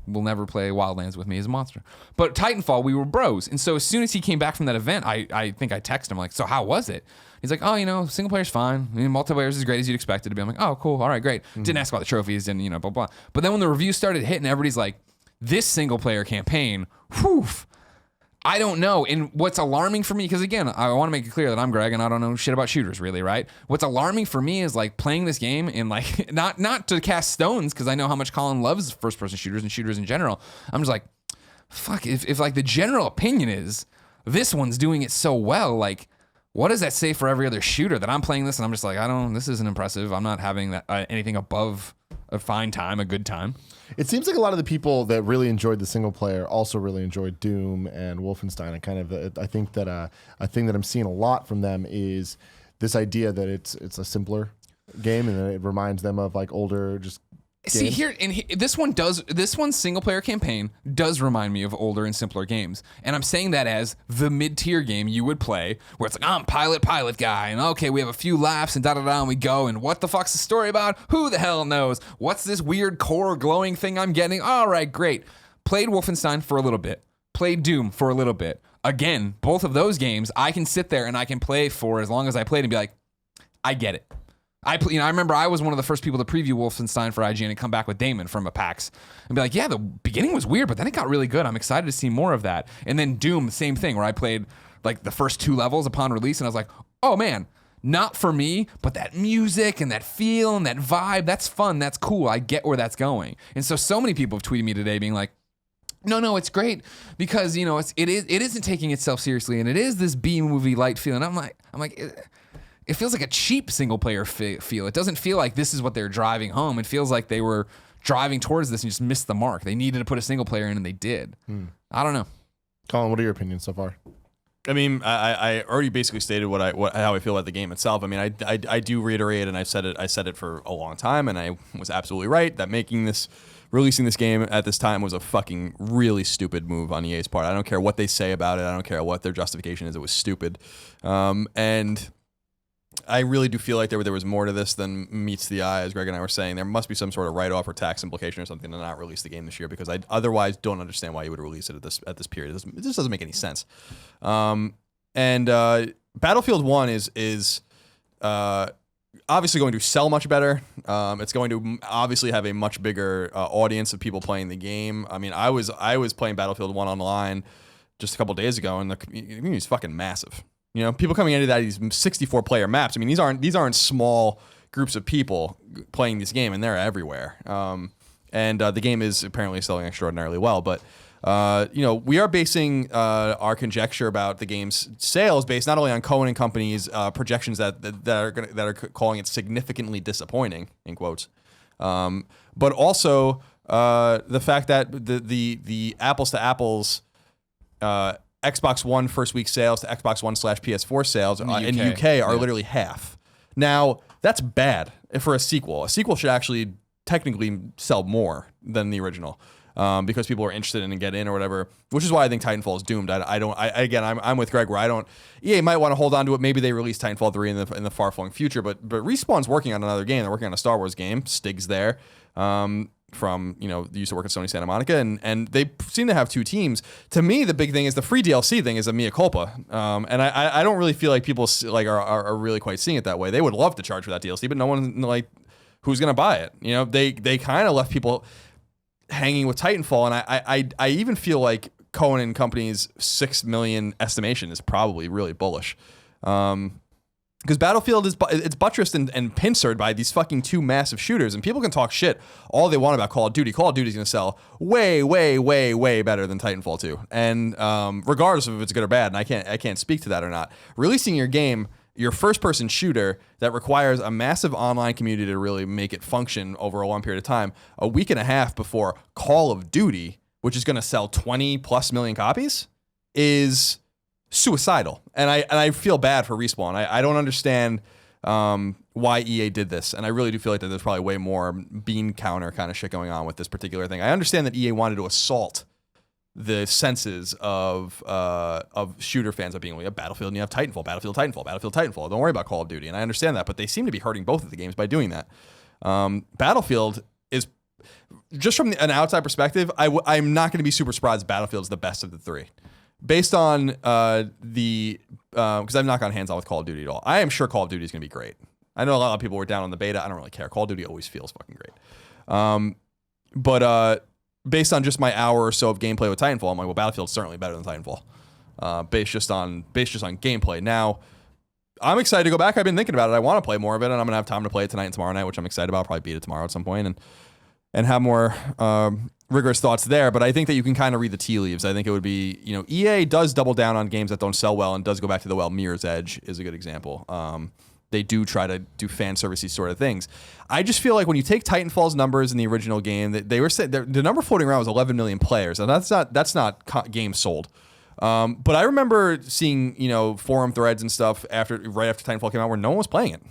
will never play Wildlands with me as a monster. But Titanfall, we were bros. And so as soon as he came back from that event, I think I texted him like, so how was it? He's like, oh, single player's fine. I mean, multiplayer is as great as you'd expect it to be. I'm like, oh, cool. All right, great. Didn't ask about the trophies and, blah, blah. But then when the reviews started hitting, everybody's like, this single player campaign, I don't know. And what's alarming for me, because again, I want to make it clear that I'm Greg and I don't know shit about shooters really, right? What's alarming for me is like playing this game and like, not to cast stones, because I know how much Colin loves first person shooters and shooters in general. I'm just like, fuck, if like the general opinion is this one's doing it so well, like, what does that say for every other shooter that I'm playing this and I'm just like, this isn't impressive. I'm not having that anything above a fine time, a good time. It seems like a lot of the people that really enjoyed the single player also really enjoyed Doom and Wolfenstein. And kind of, I think that a thing that I'm seeing a lot from them is this idea that it's a simpler game and it reminds them of like older just. See here, this one single player campaign does remind me of older and simpler games, and I'm saying that as the mid tier game you would play, where it's like I'm pilot guy, and okay, we have a few laughs and da da da, and we go, and what the fuck's the story about? Who the hell knows? What's this weird core glowing thing I'm getting? All right, great. Played Wolfenstein for a little bit, played Doom for a little bit. Again, both of those games I can sit there and I can play for as long as I played and be like, I get it. I remember I was one of the first people to preview Wolfenstein for IGN and come back with Damon from a PAX and be like, yeah, the beginning was weird, but then it got really good. I'm excited to see more of that. And then Doom, same thing, where I played like the first 2 levels upon release, and I was like, oh man, not for me, but that music and that feel and that vibe, that's fun, that's cool. I get where that's going. And so many people have tweeted me today being like, no, it's great because it isn't taking itself seriously, and it is this B movie light feeling. I'm like. It feels like a cheap single player feel. It doesn't feel like this is what they're driving home. It feels like they were driving towards this and just missed the mark. They needed to put a single player in and they did. I don't know. Colin, what are your opinions so far? I mean, I already basically stated how I feel about the game itself. I mean, I do reiterate, and I said it for a long time, and I was absolutely right that releasing this game at this time was a fucking really stupid move on EA's part. I don't care what they say about it. I don't care what their justification is. It was stupid. And I really do feel like there was more to this than meets the eye, as Greg and I were saying. There must be some sort of write-off or tax implication or something to not release the game this year, because I otherwise don't understand why you would release it at this period. It just doesn't make any sense. Battlefield 1 is obviously going to sell much better. It's going to obviously have a much bigger audience of people playing the game. I mean, I was playing Battlefield 1 online just a couple days ago, and the community is fucking massive. People coming into these 64-player maps. I mean, these aren't small groups of people playing this game, and they're everywhere. The game is apparently selling extraordinarily well. But we are basing our conjecture about the game's sales based not only on Cohen and Company's projections that are calling it significantly disappointing in quotes, but also the fact that the apples to apples. Xbox One first week sales to Xbox One / PS4 sales in the UK are literally half. Now, that's bad for a sequel. A sequel should actually technically sell more than the original because people are interested in and get in or whatever, which is why I think Titanfall is doomed. I'm with Greg where EA might want to hold on to it. Maybe they release Titanfall 3 in the far-flung future, but Respawn's working on another game. They're working on a Star Wars game. Stig's there. From they used to work at Sony Santa Monica, and they seem to have 2 teams. To me, the big thing is the free DLC thing is a mea culpa, and I don't really feel like people are really quite seeing it that way. They would love to charge for that DLC, but no one who's gonna buy it. They kind of left people hanging with Titanfall, and I even feel like Cohen and Company's 6 million estimation is probably really bullish. Because Battlefield it's buttressed and pincered by these fucking 2 massive shooters, and people can talk shit all they want about Call of Duty. Call of Duty is going to sell way, way, way, way better than Titanfall 2, and regardless of if it's good or bad, and I can't speak to that or not. Releasing your game, your first-person shooter that requires a massive online community to really make it function over a long period of time, a week and a half before Call of Duty, which is going to sell 20+ million copies, is suicidal, and I feel bad for Respawn. I don't understand why EA did this, and I really do feel like that there's probably way more bean counter kind of shit going on with this particular thing. I understand that EA wanted to assault the senses of shooter fans of being like a Battlefield, and you have Titanfall. Don't worry about Call of Duty, and I understand that, but they seem to be hurting both of the games by doing that. Battlefield is just from an outside perspective. I'm not going to be super surprised Battlefield's the best of the 3. Based on because I've not gone hands-on with Call of Duty at all. I am sure Call of Duty is going to be great. I know a lot of people were down on the beta. I don't really care. Call of Duty always feels fucking great. But based on just my hour or so of gameplay with Titanfall, I'm like, well, Battlefield's certainly better than Titanfall. Based just on gameplay. Now, I'm excited to go back. I've been thinking about it. I want to play more of it, and I'm going to have time to play it tonight and tomorrow night, which I'm excited about. I'll probably beat it tomorrow at some point and have more rigorous thoughts there, but I think that you can kind of read the tea leaves. I think it would be, EA does double down on games that don't sell well and does go back to the well. Mirror's Edge is a good example. They do try to do fan servicey sort of things. I just feel like when you take Titanfall's numbers in the original game, they were saying the number floating around was 11 million players, and that's not games sold. But I remember seeing forum threads and stuff right after Titanfall came out where no one was playing it,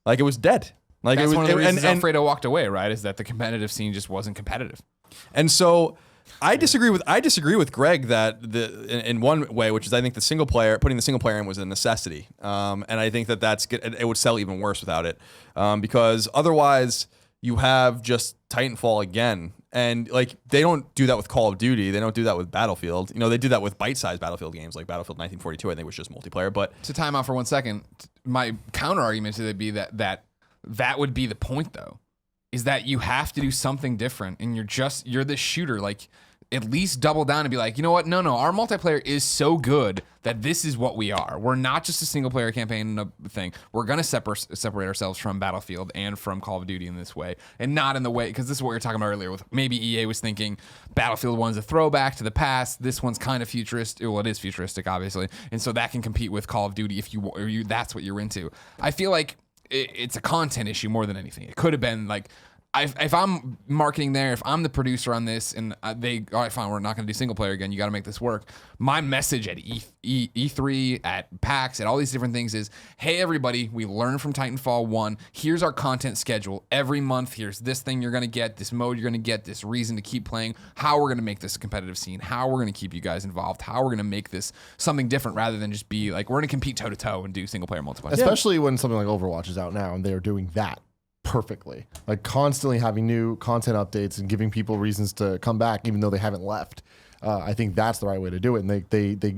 like it was dead. Like That's it was, one of the reasons and Alfredo walked away, right? Is that the competitive scene just wasn't competitive. And so I disagree with Greg that in one way, which is I think putting the single player in was a necessity, and I think that's good. It would sell even worse without it, because otherwise you have just Titanfall again, and like they don't do that with Call of Duty, they don't do that with Battlefield. They do that with bite-sized Battlefield games like Battlefield 1942. I think was just multiplayer. But to time out for 1 second, my counter argument to it be that would be the point though. Is that you have to do something different, and you're the shooter. Like, at least double down and be like, you know what? No, our multiplayer is so good that this is what we are. We're not just a single player campaign thing. We're gonna separate ourselves from Battlefield and from Call of Duty in this way, and not in the way, because this is what we were talking about earlier. With maybe EA was thinking Battlefield 1's a throwback to the past. This one's kind of futuristic. Well, it is futuristic, obviously, and so that can compete with Call of Duty if you that's what you're into. I feel like it's a content issue more than anything. It could have been like, if I'm marketing there, if I'm the producer on this, and all right, fine, we're not going to do single player again. You got to make this work. My message at E3, at PAX, at all these different things is, hey, everybody, we learned from Titanfall 1. Here's our content schedule. Every month, here's this thing you're going to get, this mode you're going to get, this reason to keep playing, how we're going to make this a competitive scene, how we're going to keep you guys involved, how we're going to make this something different rather than just be like, we're going to compete toe-to-toe and do single player multiplayer. Especially when something like Overwatch is out now and they are doing that perfectly, like constantly having new content updates and giving people reasons to come back even though they haven't left. I think that's the right way to do it, and they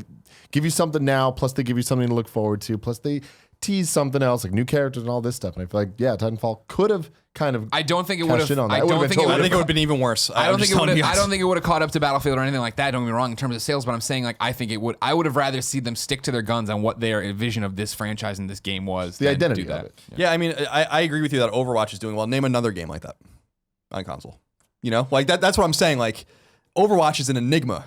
give you something now, plus they give you something to look forward to, plus they tease something else like new characters and all this stuff. And I feel like Titanfall could have kind of I don't think it would have. I think it would have been even worse. I don't think it would have caught up to Battlefield or anything like that. Don't get me wrong in terms of sales, but I'm saying like I think it would. I would have rather see them stick to their guns on what their vision of this franchise and this game was. The identity do that. of it. Yeah, I mean, I agree with you that Overwatch is doing well. Name another game like that on console. Like that's what I'm saying. Like Overwatch is an enigma.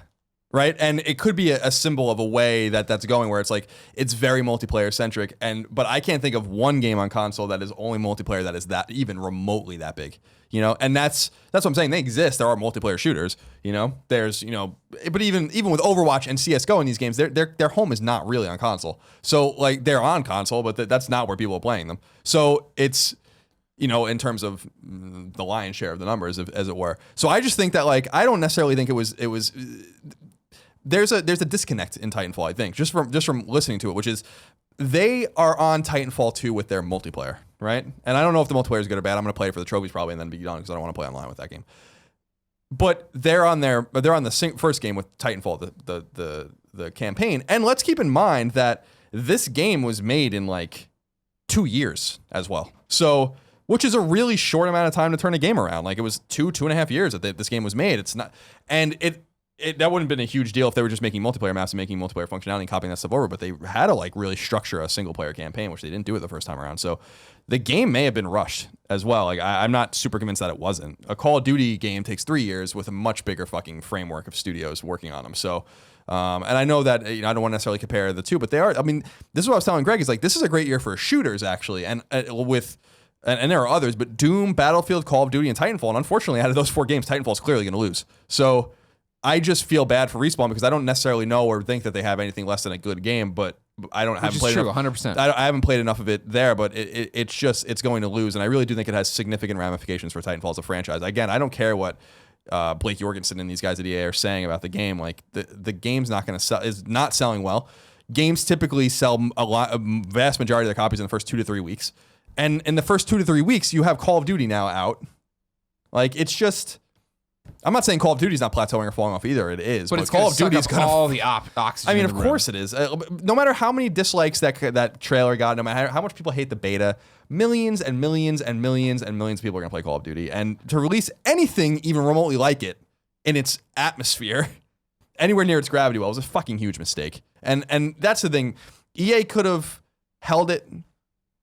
Right. And it could be a symbol of a way that's going where it's like it's very multiplayer centric. But I can't think of one game on console that is only multiplayer that is that even remotely that big. And that's what I'm saying. They exist. There are multiplayer shooters. There's but even with Overwatch and CS:GO in these games, their home is not really on console. So like they're on console, but that's not where people are playing them. So it's in terms of the lion's share of the numbers, as it were. So I just think that like I don't necessarily think it was. There's a disconnect in Titanfall, I think, just from listening to it, which is they are on Titanfall 2 with their multiplayer, right? And I don't know if the multiplayer is good or bad. I'm going to play it for the trophies probably and then be done because I don't want to play online with that game. But they're on the first game with Titanfall, the campaign. And let's keep in mind that this game was made in like 2 years as well. So, which is a really short amount of time to turn a game around. Like it was 2.5 years that this game was made. It's not, and that wouldn't have been a huge deal if they were just making multiplayer maps and making multiplayer functionality and copying that stuff over, but they had to like really structure a single player campaign, which they didn't do it the first time around. So the game may have been rushed as well. Like I'm not super convinced that it wasn't. A Call of Duty game takes 3 years with a much bigger fucking framework of studios working on them. So, and I know that I don't want to necessarily compare the two, but they are. I mean, this is what I was telling Greg is like this is a great year for shooters actually, and there are others, but Doom, Battlefield, Call of Duty, and Titanfall. And unfortunately, out of those 4 games, Titanfall is clearly going to lose. So I just feel bad for Respawn because I don't necessarily know or think that they have anything less than a good game, but I haven't played enough. 100%. I haven't played enough of it there, but it's going to lose, and I really do think it has significant ramifications for Titanfall as a franchise. Again, I don't care what Blake Jorgensen and these guys at EA are saying about the game. Like the game's not going to sell, is not selling well. Games typically sell a vast majority of their copies in the first 2 to 3 weeks, and in the first 2 to 3 weeks, you have Call of Duty now out. Like it's just. I'm not saying Call of Duty's not plateauing or falling off either. It is, but it's Call of Duty's going to all the oxygen. I mean, of course it is. No matter how many dislikes that trailer got, no matter how much people hate the beta, millions and millions and millions and millions of people are going to play Call of Duty. And to release anything even remotely like it in its atmosphere, anywhere near its gravity well, was a fucking huge mistake. And that's the thing. EA could have held it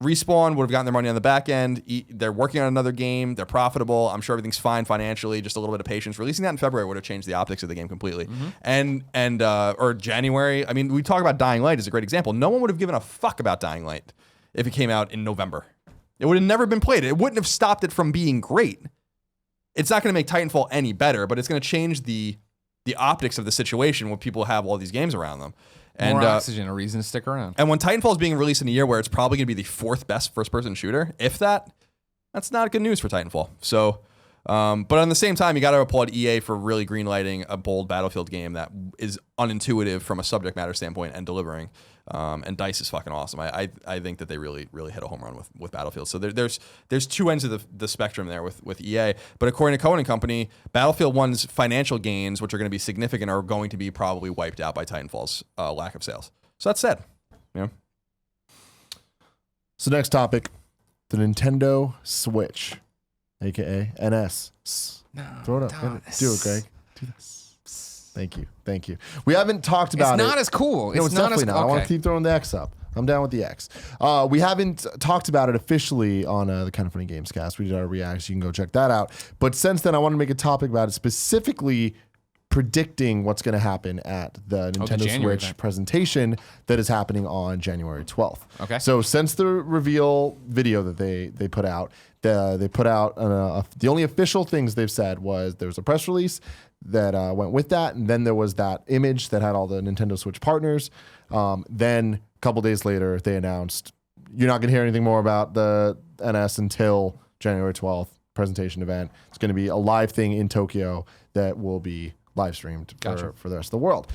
Respawn would have gotten their money on the back end. They're working on another game. They're profitable. I'm sure everything's fine financially. Just a little bit of patience. Releasing that in February would have changed the optics of the game completely. And or January. I mean, we talk about Dying Light as a great example. No one would have given a fuck about Dying Light if it came out in November. It would have never been played. It wouldn't have stopped it from being great. It's not going to make Titanfall any better, but it's going to change the optics of the situation when people have all these games around them. And, More oxygen, a reason to stick around. And when Titanfall is being released in a year where it's probably going to be the 4th best first-person shooter, if that's not good news for Titanfall. So, but on the same time, you got to applaud EA for really greenlighting a bold Battlefield game that is unintuitive from a subject matter standpoint and delivering. And DICE is fucking awesome. I think that they really hit a home run with Battlefield. So there's two ends of the spectrum there with EA. But according to Cohen and Company, Battlefield 1's financial gains, which are going to be significant, are going to be probably wiped out by Titanfall's lack of sales. So that's sad. Yeah. So next topic, the Nintendo Switch, aka NS. Throw it up. Thomas. Do it, Greg. Do this. Thank you. We haven't talked about It's it. not as cool. No, it's not definitely as not. I want to okay. keep throwing the X up. I'm down with the X. We haven't talked about it officially on the Kind of Funny Gamescast. We did our reacts. You can go check that out. But since then, I want to make a topic about it, specifically predicting what's going to happen at the Nintendo January Switch event. presentation that is happening on January 12th. Okay. So since the reveal video that they put out, they put out the only official things they've said was there was a press release that went with that, and then there was that image that had all the Nintendo Switch partners. Then a couple days later, they announced you're not going to hear anything more about the NS until January 12th presentation event. It's going to be a live thing in Tokyo that will be live streamed for the rest of the world.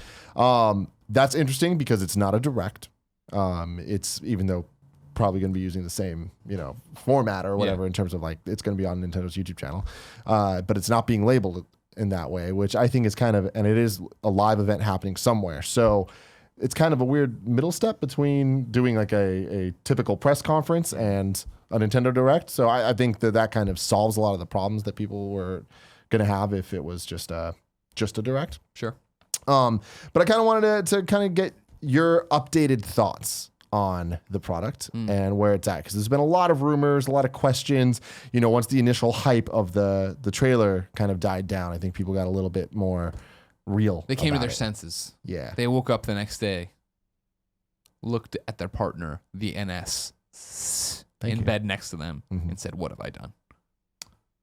That's interesting because it's not a direct. It's even though probably going to be using the same format or whatever in terms of like it's going to be on Nintendo's YouTube channel, but it's not being labeled in that way, which I think is kind of, and it is a live event happening somewhere. So it's kind of a weird middle step between doing like a typical press conference and a Nintendo Direct. So I think that kind of solves a lot of the problems that people were going to have if it was just a Direct. Sure. But I kind of wanted to kind of get your updated thoughts on the product and where it's at, because there's been a lot of rumors, a lot of questions. Once the initial hype of the trailer kind of died down, I think people got a little bit more real. They came to about their it. senses. Yeah. They woke up the next day, looked at their partner, the NS, Thank in you. bed next to them, and said, "What have I done?"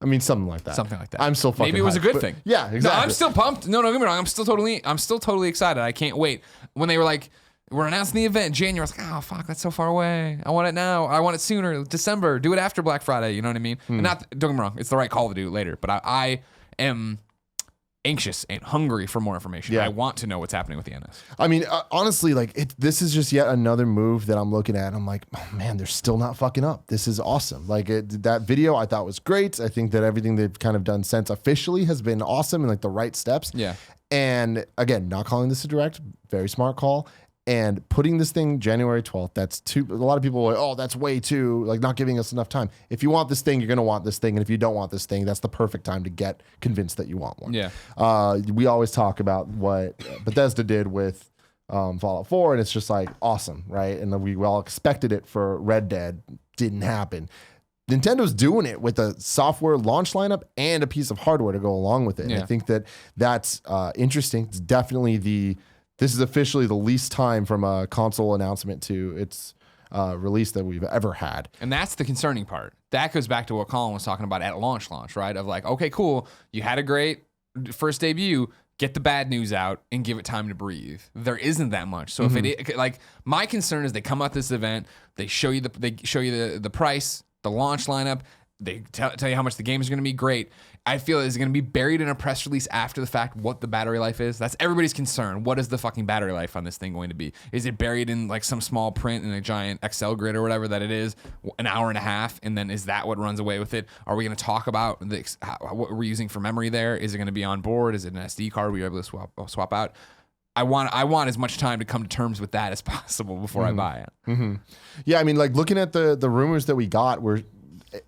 I mean, something like that. Something like that. I'm still fucking Maybe it was a hyped, good but- thing. Yeah, exactly. No, I'm still pumped. No, don't get me wrong. I'm still totally excited. I can't wait. When they were like, we're announcing the event in January, I was like, oh, fuck, that's so far away. I want it now. I want it sooner. December. Do it after Black Friday. You know what I mean? And don't get me wrong. It's the right call to do it later. But I am anxious and hungry for more information. Yeah. I want to know what's happening with the NS. I mean, honestly, like this is just yet another move that I'm looking at. I'm like, oh man, they're still not fucking up. This is awesome. Like that video I thought was great. I think that everything they've kind of done since officially has been awesome and like the right steps. Yeah. And again, not calling this a direct, very smart call. And putting this thing January 12th, that's too, a lot of people are like, oh, that's way too, like not giving us enough time. If you want this thing, you're going to want this thing. And if you don't want this thing, that's the perfect time to get convinced that you want one. Yeah. We always talk about what Bethesda did with Fallout 4, and it's just like awesome, right? And then we all expected it for Red Dead. Didn't happen. Nintendo's doing it with a software launch lineup and a piece of hardware to go along with it. And I think that that's interesting. It's definitely this is officially the least time from a console announcement to its release that we've ever had. And that's the concerning part. That goes back to what Colin was talking about at launch, right? Of like, okay, cool. You had a great first debut. Get the bad news out and give it time to breathe. There isn't that much. So if it like my concern is they come out this event, they show you the price, the launch lineup, they tell you how much the game is going to be. Great. I feel it's going to be buried in a press release after the fact what the battery life is. That's everybody's concern. What is the fucking battery life on this thing going to be? Is it buried in like some small print in a giant Excel grid or whatever that it is, an hour and a half, and then is that what runs away with it? Are we going to talk about what we're using for memory there? Is it going to be on board? Is it an SD card we're able to swap out? I want as much time to come to terms with that as possible before I buy it. Yeah, I mean, like looking at the rumors that we got were,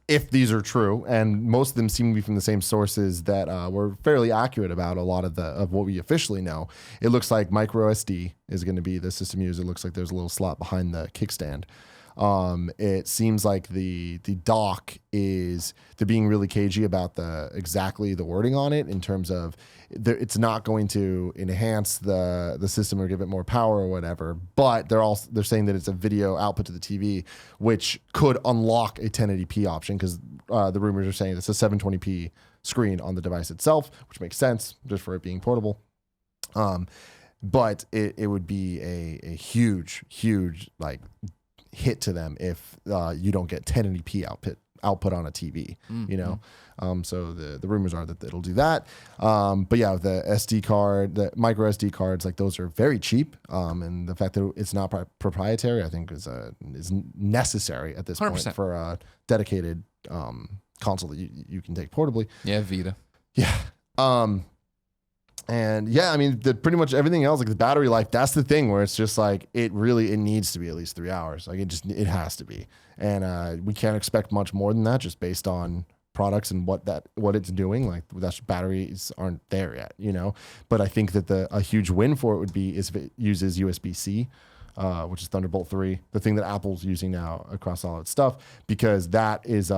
if these are true, and most of them seem to be from the same sources that were fairly accurate about a lot of what we officially know. It looks like micro SD is going to be the system used. It looks like there's a little slot behind the kickstand. It seems like the dock they're being really cagey about exactly the wording on it in terms of it's not going to enhance the system or give it more power or whatever, but they're saying that it's a video output to the TV, which could unlock a 1080p option because the rumors are saying it's a 720p screen on the device itself, which makes sense just for it being portable. But it would be a huge like hit to them if you don't get 1080p output on a TV, you know? So the rumors are that it'll do that. But yeah, the SD card, the micro SD cards, like those are very cheap. And the fact that it's not proprietary, I think is necessary at this 100%. Point for a dedicated console that you can take portably. Yeah, Vita. Yeah. And yeah, I mean, pretty much everything else, like the battery life, that's the thing where it's just like, it needs to be at least 3 hours. Like it has to be. And we can't expect much more than that just based on products and what it's doing. Like batteries aren't there yet, you know? But I think that a huge win for it would be is if it uses USB-C, which is Thunderbolt 3, the thing that Apple's using now across all its stuff, because that is,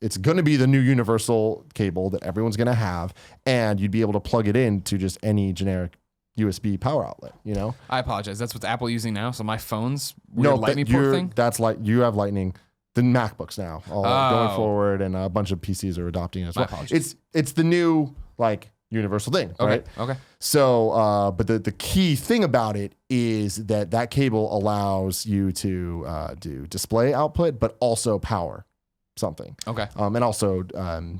it's going to be the new universal cable that everyone's going to have, and you'd be able to plug it into just any generic USB power outlet, you know? I apologize. That's what Apple using now. So my phone's weird Lightning port thing? That's like, you have Lightning. The MacBooks now, going forward, and a bunch of PCs are adopting it as well. It's the new like universal thing, right? Okay. So, but the key thing about it is that cable allows you to do display output, but also power something. Okay. And also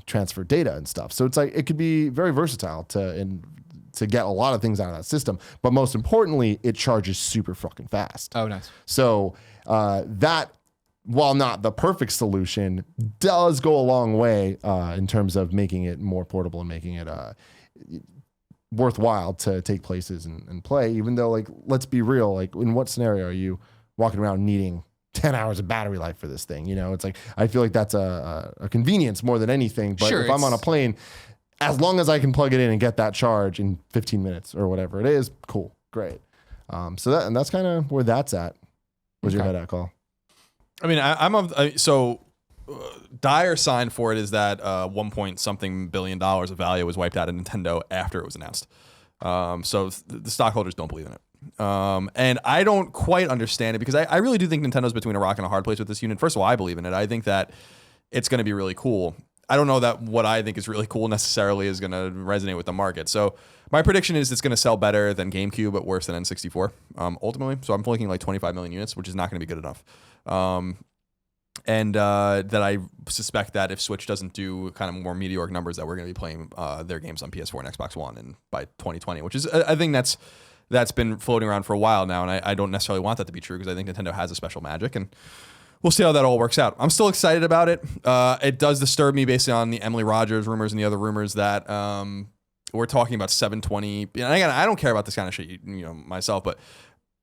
transfer data and stuff. So it's like it could be very versatile to get a lot of things out of that system. But most importantly, it charges super fucking fast. Oh, nice. So that, while not the perfect solution, does go a long way in terms of making it more portable and making it worthwhile to take places and play. Even though, like, let's be real, like, in what scenario are you walking around needing 10 hours of battery life for this thing? You know, it's like, I feel like that's a convenience more than anything. But sure, if I'm on a plane, as long as I can plug it in and get that charge in 15 minutes or whatever it is, cool, great. So that's kind of where that's at. Where's your head at, Call? I mean, so dire sign for it is that 1 point something billion of value was wiped out of Nintendo after it was announced. So the stockholders don't believe in it. And I don't quite understand it because I really do think Nintendo's between a rock and a hard place with this unit. First of all, I believe in it. I think that it's going to be really cool. I don't know that what I think is really cool necessarily is going to resonate with the market. So my prediction is it's going to sell better than GameCube, but worse than N64, ultimately. So I'm looking like 25 million units, which is not going to be good enough. And that I suspect that if Switch doesn't do kind of more meteoric numbers, that we're going to be playing their games on PS4 and Xbox One and by 2020, which is, I think that's been floating around for a while now. And I don't necessarily want that to be true because I think Nintendo has a special magic, and we'll see how that all works out. I'm still excited about it. It does disturb me based on the Emily Rogers rumors and the other rumors that we're talking about 720. And again, I don't care about this kind of shit, you know, myself, but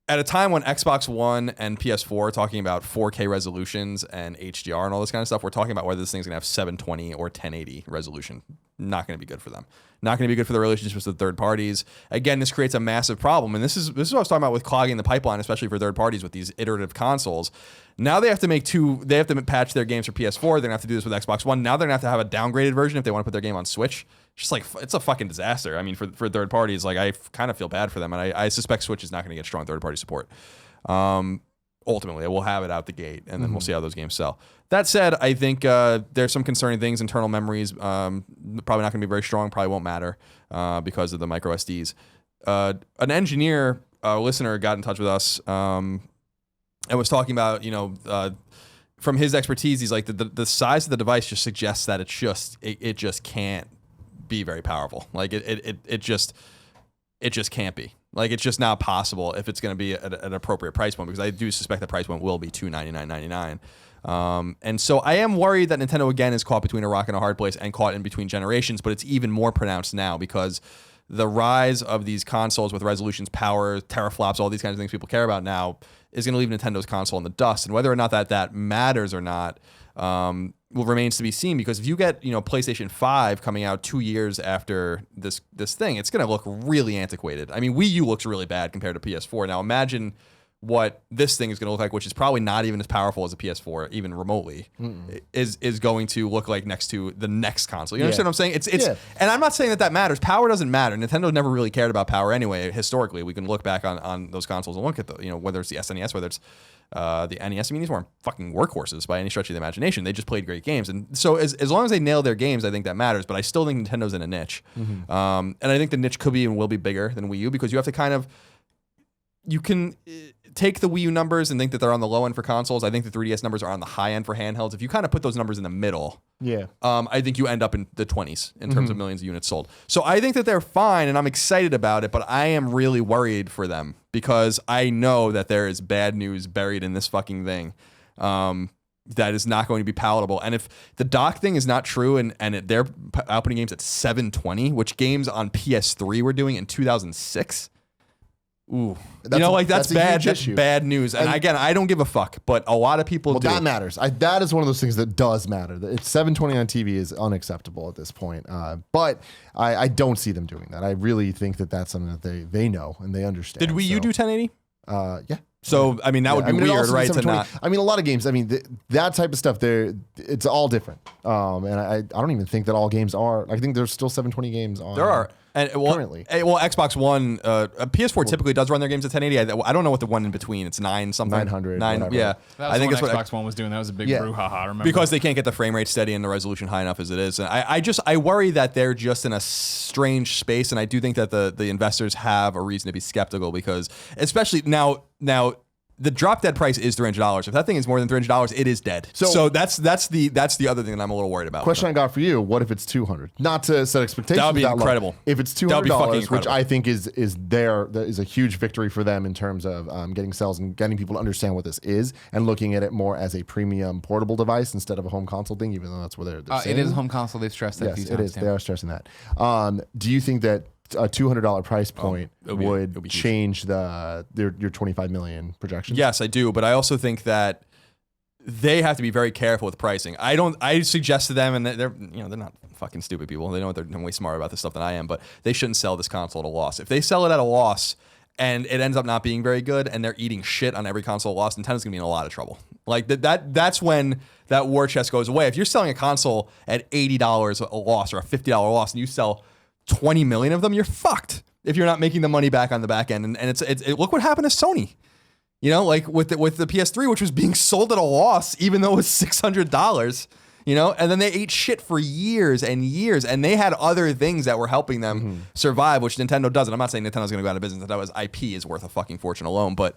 at a time when Xbox One and PS4 are talking about 4K resolutions and HDR and all this kind of stuff, we're talking about whether this thing's going to have 720 or 1080 resolution. Not going to be good for them. Not going to be good for the relationships with third parties. Again, this creates a massive problem. And this is what I was talking about with clogging the pipeline, especially for third parties with these iterative consoles. Now they have to patch their games for PS4. They're going to have to do this with Xbox One. Now they're going to have a downgraded version if they want to put their game on Switch. Just like, it's a fucking disaster. I mean, for third parties, like, I kind of feel bad for them. And I suspect Switch is not going to get strong third party support. Ultimately, we'll have it out the gate, and then we'll see how those games sell. That said, I think there's some concerning things. Internal memories, probably not going to be very strong, probably won't matter because of the micro SDs. An engineer, listener, got in touch with us and was talking about, you know, from his expertise, he's like, the size of the device just suggests that it just can't be very powerful. Like it just can't be. Like, it's just not possible if it's going to be at an appropriate price point, because I do suspect the price point will be $299.99. And so I am worried that Nintendo again is caught between a rock and a hard place and caught in between generations, but it's even more pronounced now because the rise of these consoles with resolutions, power, teraflops, all these kinds of things people care about now is going to leave Nintendo's console in the dust. And whether or not that matters or not will remains to be seen, because if you get, you know, PlayStation 5 coming out 2 years after this thing, it's going to look really antiquated. I mean, Wii U looks really bad compared to PS4. Now imagine what this thing is going to look like, which is probably not even as powerful as a PS4, even remotely, is going to look like next to the next console. You understand what I'm saying? It's and I'm not saying that matters. Power doesn't matter. Nintendo never really cared about power anyway. Historically, we can look back on those consoles and look at whether it's the SNES, whether it's the NES. I mean, these weren't fucking workhorses by any stretch of the imagination. They just played great games, and so as long as they nail their games, I think that matters. But I still think Nintendo's in a niche, and I think the niche could be and will be bigger than Wii U because you have to kind of you can take the Wii U numbers and think that they're on the low end for consoles. I think the 3DS numbers are on the high end for handhelds. If you kind of put those numbers in the middle, I think you end up in the 20s in terms of millions of units sold. So I think that they're fine, and I'm excited about it, but I am really worried for them because I know that there is bad news buried in this fucking thing that is not going to be palatable. And if the dock thing is not true and they're outputting games at 720, which games on PS3 were doing in 2006... Ooh, that's bad. That's bad news. And again, I don't give a fuck, but a lot of people do. That matters. That is one of those things that does matter. It's 720 on TV is unacceptable at this point. But I don't see them doing that. I really think that that's something that they know and they understand. Did Wii U do 1080? Yeah. So, I mean, that would be weird, right? To not. I mean, a lot of games, that type of stuff, it's all different. And I don't even think that all games are. I think there's still 720 games on. There are. And currently. Xbox One, PS4 typically does run their games at 1080. I don't know what the one in between. It's 9 something. 900. Whatever. Yeah. I think it's what Xbox One was doing. That was a big brouhaha. Remember? Because they can't get the frame rate steady and the resolution high enough as it is. And I worry that they're just in a strange space. And I do think that the investors have a reason to be skeptical because, especially now. The drop dead price is $300. If that thing is more than $300, it is dead. So that's the other thing that I'm a little worried about. Question I got for you: what if it's $200? Not to set expectations. That would be incredible. If it's $200, which I think is a huge victory for them in terms of getting sales and getting people to understand what this is and looking at it more as a premium portable device instead of a home console thing. Even though that's where they're saying it is a home console. They've stressed that. Yes, it is. They are stressing that. Do you think that a $200 price point would change your 25 million projections? Yes, I do, but I also think that they have to be very careful with pricing. I suggest to them, and they're not fucking stupid people. They know they're way smarter about this stuff than I am, but they shouldn't sell this console at a loss. If they sell it at a loss and it ends up not being very good, and they're eating shit on every console loss, Nintendo's gonna be in a lot of trouble. Like that's when that war chest goes away. If you're selling a console at $80 a loss or a $50 loss, and you sell 20 million of them, you're fucked if you're not making the money back on the back end. And it's look what happened to Sony. Like with the PS3, which was being sold at a loss, even though it was $600. And then they ate shit for years and years, and they had other things that were helping them survive, which Nintendo doesn't. I'm not saying Nintendo's going to go out of business. That was IP is worth a fucking fortune alone, but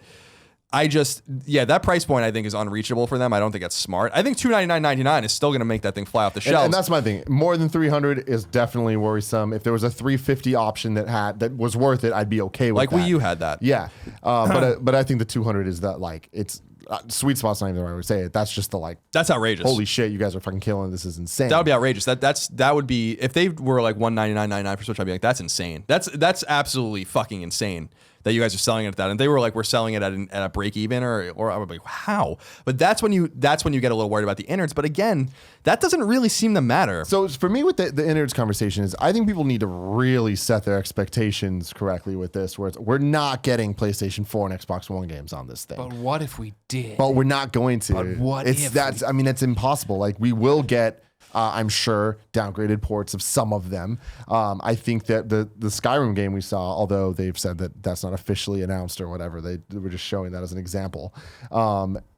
that price point I think is unreachable for them. I don't think that's smart. I think $299.99 is still going to make that thing fly off the shelves. And that's my thing. More than $300 is definitely worrisome. If there was a $350 option that was worth it, I'd be okay with that. Like Wii U had that. Yeah, but I think the $200 is that it's sweet spot's not even the right way to say it. That's just that's outrageous. Holy shit, you guys are fucking killing. This is insane. That would be outrageous. That would be if they were like $199.99 for Switch. I'd be like, that's insane. That's absolutely fucking insane that you guys are selling it at that. And they were like, we're selling it at a break even or I would be like, how? But that's when you get a little worried about the innards. But again, that doesn't really seem to matter. So for me with the innards conversation is I think people need to really set their expectations correctly with this, where we're not getting PlayStation 4 and Xbox One games on this thing. But what if we did? But we're not going to. But what if it's impossible. Like we will get I'm sure downgraded ports of some of them. I think that the Skyrim game we saw, although they've said that that's not officially announced or whatever, they were just showing that as an example.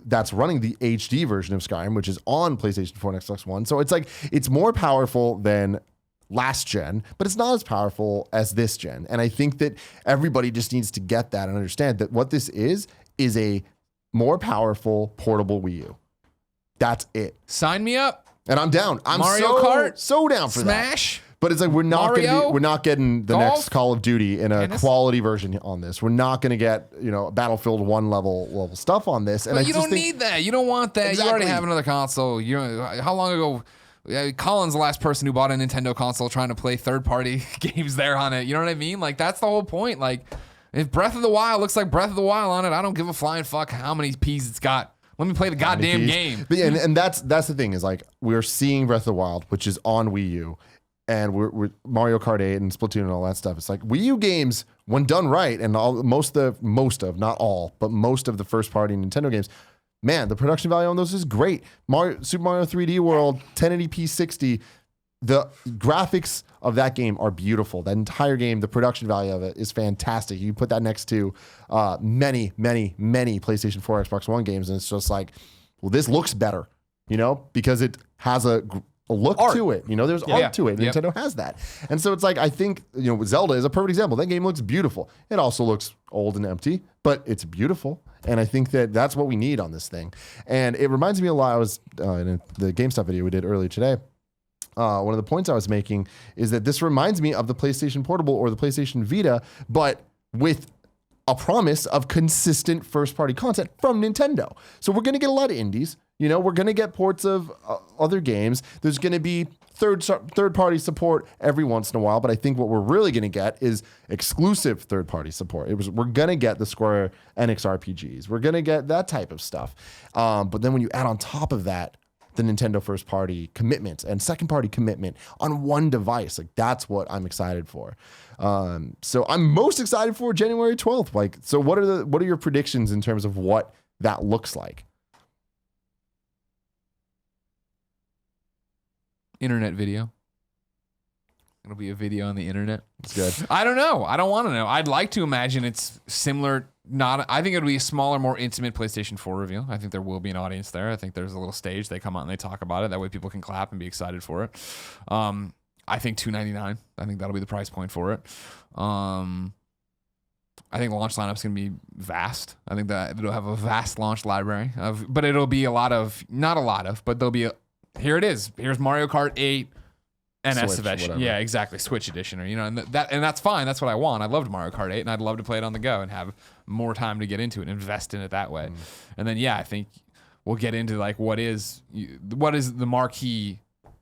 That's running the HD version of Skyrim, which is on PlayStation 4 and Xbox One. So it's more powerful than last gen, but it's not as powerful as this gen. And I think that everybody just needs to get that and understand that what this is a more powerful portable Wii U. That's it. Sign me up. And I'm down. I'm Mario Kart, so down for Smash. that. But it's like we're not getting the next Call of Duty in a quality version on this. We're not going to get Battlefield 1 level stuff on this. And but you don't need that. You don't want that. Exactly. You already have another console. How long ago? Colin's the last person who bought a Nintendo console trying to play third-party games there on it. You know what I mean? Like that's the whole point. Like if Breath of the Wild looks like Breath of the Wild on it, I don't give a flying fuck how many P's it's got. Let me play the goddamn game. But and that's the thing is like we're seeing Breath of the Wild, which is on Wii U, and we're Mario Kart 8 and Splatoon and all that stuff. It's like Wii U games, when done right, and most of, not all, but most of the first-party Nintendo games, man, the production value on those is great. Super Mario 3D World, 1080p 60, the graphics of that game are beautiful. That entire game, the production value of it is fantastic. You put that next to many PlayStation 4, Xbox One games, and it's just like, well, this looks better, because it has a look to it. There's art to it. Yep. Nintendo has that. And so it's like, I think, Zelda is a perfect example. That game looks beautiful. It also looks old and empty, but it's beautiful. And I think that that's what we need on this thing. And it reminds me a lot. I was in the GameStop video we did earlier today. One of the points I was making is that this reminds me of the PlayStation Portable or the PlayStation Vita, but with a promise of consistent first-party content from Nintendo. So we're going to get a lot of indies. We're going to get ports of other games. There's going to be third-party support every once in a while, but I think what we're really going to get is exclusive third-party support. We're going to get the Square Enix RPGs. We're going to get that type of stuff. But then when you add on top of that, the Nintendo first party commitment and second party commitment on one device. Like, that's what I'm excited for. So I'm most excited for January 12th. Like, so what are your predictions in terms of what that looks like? Internet video. It'll be a video on the internet. It's good. I don't know. I don't want to know. I'd like to imagine it's similar. I think it'll be a smaller, more intimate PlayStation 4 reveal. I think there will be an audience there. I think there's a little stage. They come out and they talk about it. That way people can clap and be excited for it. I think $299. I think that'll be the price point for it. I think the launch lineup's going to be vast. I think that it'll have a vast launch library but it'll be not a lot of, but there'll be here it is. Here's Mario Kart 8. NS edition, yeah, exactly, Switch edition, or and that's fine. That's what I want. I loved Mario Kart 8, and I'd love to play it on the go and have more time to get into it and invest in it that way. And then I think we'll get into like what is the marquee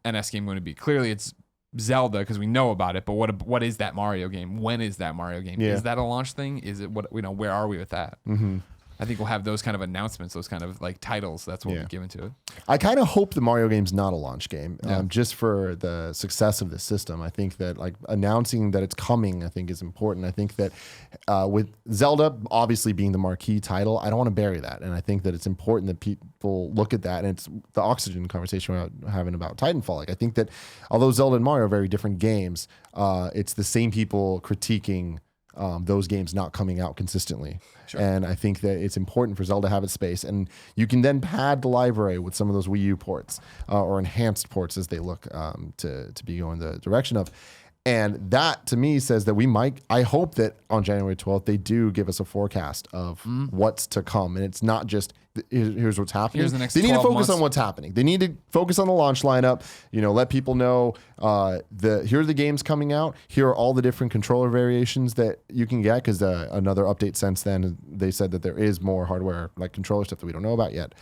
NS game going to be? Clearly, it's Zelda because we know about it, but what is that Mario game? When is that Mario game? Yeah. Is that a launch thing? Is it where are we with that? Mm-hmm. I think we'll have those kind of announcements, those kind of like titles. That's what we'll be given to it. I kind of hope the Mario game's not a launch game, just for the success of the system. I think that like announcing that it's coming, I think is important. I think that with Zelda obviously being the marquee title, I don't want to bury that. And I think that it's important that people look at that. And it's the Oxygen conversation we're having about Titanfall. Like, I think that although Zelda and Mario are very different games, it's the same people critiquing those games not coming out consistently. Sure. And I think that it's important for Zelda to have its space. And you can then pad the library with some of those Wii U ports or enhanced ports as they look to be going the direction of. And that, to me, says that I hope that on January 12th, they do give us a forecast of what's to come. And it's not just, here's what's happening. Here's the next they need to focus months. on what's happening. They need to focus on the launch lineup, let people know here are the games coming out. Here are all the different controller variations that you can get, because another update since then, they said that there is more hardware, like controller stuff that we don't know about yet.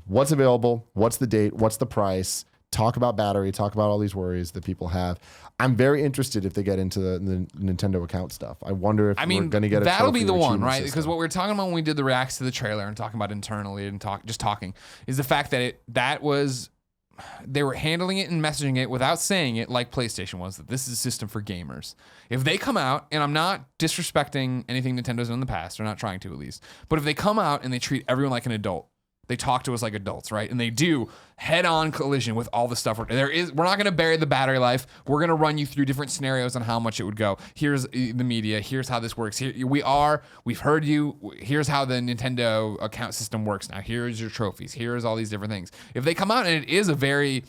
What's available? What's the date? What's the price? Talk about battery, talk about all these worries that people have. I'm very interested if they get into the Nintendo account stuff. I wonder if we're going to get that'll be the one, right? System. Because what we were talking about when we did the reacts to the trailer and talking about internally and talking is the fact that they were handling it and messaging it without saying it like PlayStation was, that this is a system for gamers. If they come out, and I'm not disrespecting anything Nintendo's done in the past, or not trying to at least, but if they come out and they treat everyone like an adult, they talk to us like adults, right? And they do head-on collision with all the stuff. We're not going to bury the battery life. We're going to run you through different scenarios on how much it would go. Here's the media. Here's how this works. We've heard you. Here's how the Nintendo account system works now. Here's your trophies. Here's all these different things. If they come out and it is a very,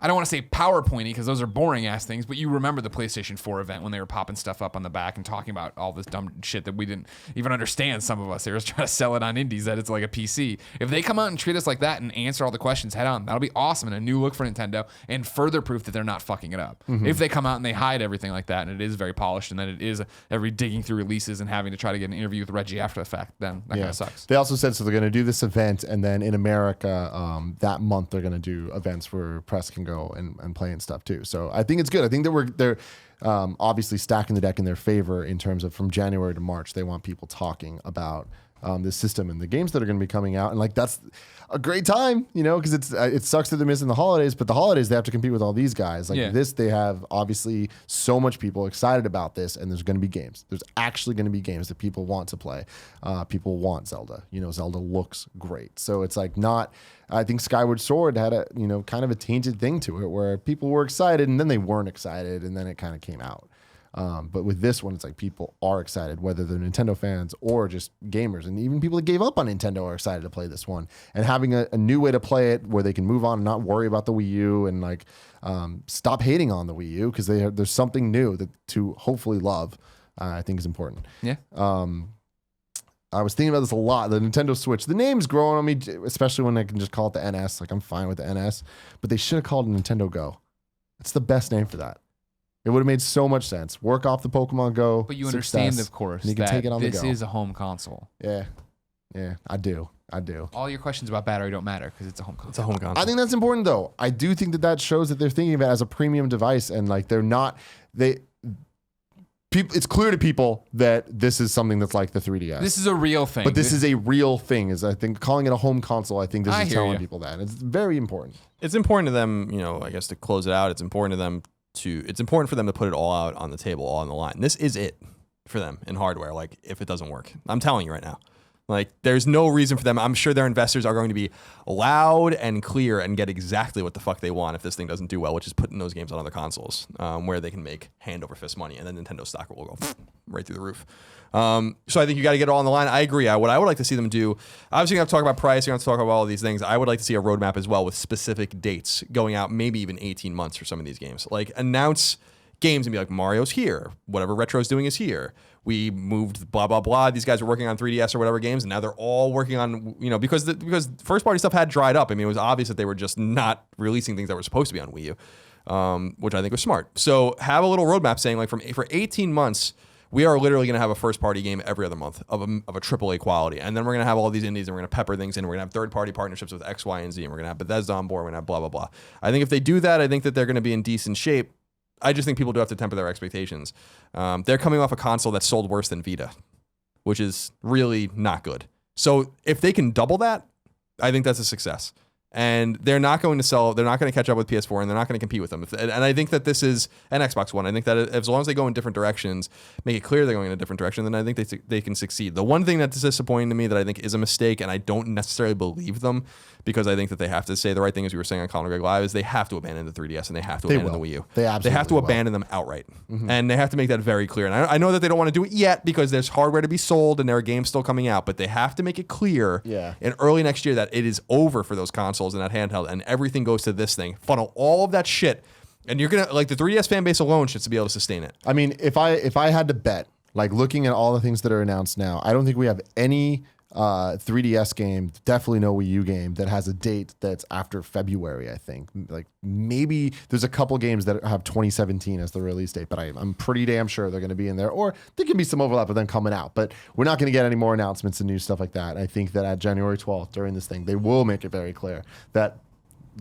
I don't want to say PowerPointy because those are boring ass things, but you remember the PlayStation 4 event when they were popping stuff up on the back and talking about all this dumb shit that we didn't even understand. Some of us, they were trying to sell it on indies that it's like a PC. If they come out and treat us like that and answer all the questions head on, that'll be awesome and a new look for Nintendo and further proof that they're not fucking it up. Mm-hmm. If they come out and they hide everything like that and it is very polished and then it is every digging through releases and having to try to get an interview with Reggie after the fact, then that kind of sucks. They also said so they're going to do this event, and then in America that month they're going to do events where press can go and play and stuff too. So I think it's good. I think that they're obviously stacking the deck in their favor in terms of from January to March, they want people talking about this system and the games that are going to be coming out. And like that's a great time, you know, because it sucks that they're missing the holidays, but the holidays they have to compete with all these guys. Like this, they have obviously so much people excited about this, and there's going to be games. There's actually going to be games that people want to play. People want Zelda. You know, Zelda looks great, so it's like not. I think Skyward Sword had a kind of a tainted thing to it where people were excited and then they weren't excited and then it kind of came out. But with this one, it's like people are excited, whether they're Nintendo fans or just gamers. And even people that gave up on Nintendo are excited to play this one. And having a new way to play it where they can move on and not worry about the Wii U and like stop hating on the Wii U because there's something new to hopefully love, I think is important. Yeah. I was thinking about this a lot. The Nintendo Switch, the name's growing on me, especially when I can just call it the NS. Like I'm fine with the NS, but they should have called it Nintendo Go. It's the best name for that. It would have made so much sense. Work off the Pokemon Go. But you success, understand, of course, and you can that take it on this the go. is a home console. Yeah, I do. All your questions about battery don't matter because it's a home console. It's a home console. I think that's important, though. I do think that shows that they're thinking of it as a premium device, and like they're not. It's clear to people that this is something that's like the 3DS. This is a real thing. But this is a real thing. Is I think calling it a home console. I think this I is hear telling you. people that it's very important. It's important to them, I guess to close it out, it's important for them to put it all out on the table, all on the line. This is it for them in hardware, like if it doesn't work. I'm telling you right now. Like there's no reason for them. I'm sure their investors are going to be loud and clear and get exactly what the fuck they want if this thing doesn't do well, which is putting those games on other consoles where they can make hand over fist money, and then Nintendo stock will go right through the roof. So I think you got to get it all on the line. I agree. What I would like to see them do, obviously you have to talk about price, you have to talk about all of these things. I would like to see a roadmap as well with specific dates going out, maybe even 18 months for some of these games. Like announce games and be like, Mario's here, whatever Retro's doing is here. We moved blah, blah, blah. These guys were working on 3DS or whatever games, and now they're all working on, because first party stuff had dried up. I mean, it was obvious that they were just not releasing things that were supposed to be on Wii U, which I think was smart. So have a little roadmap saying like for 18 months, we are literally going to have a first party game every other month of a AAA quality. And then we're going to have all these indies and we're going to pepper things in. We're going to have third party partnerships with X, Y, and Z. And we're going to have Bethesda on board. We're going to have blah, blah, blah. I think if they do that, I think that they're going to be in decent shape. I just think people do have to temper their expectations. They're coming off a console that sold worse than Vita, which is really not good. So if they can double that, I think that's a success. And they're not going to catch up with PS4, and they're not going to compete with them. And I think that this is an Xbox One. I think that as long as they go in different directions, make it clear they're going in a different direction, then I think they can succeed. The one thing that's disappointing to me that I think is a mistake, and I don't necessarily believe them, because I think that they have to say the right thing, as we were saying on Colin Greg Live, is they have to abandon the 3DS and they have to abandon the Wii U. They absolutely have to will. abandon them outright. Mm-hmm. And they have to make that very clear. And I know that they don't want to do it yet because there's hardware to be sold and there are games still coming out, but they have to make it clear in early next year that it is over for those consoles and that handheld, and everything goes to this thing. Funnel all of that shit. And you're going to, like, the 3DS fan base alone should be able to sustain it. I mean, if I had to bet, like looking at all the things that are announced now, I don't think we have any 3DS game, definitely no Wii U game that has a date that's after February. I think like maybe there's a couple games that have 2017 as the release date, but I'm pretty damn sure they're going to be in there, or there can be some overlap with them coming out, but we're not going to get any more announcements and new stuff like that. I think that at January 12th during this thing, they will make it very clear that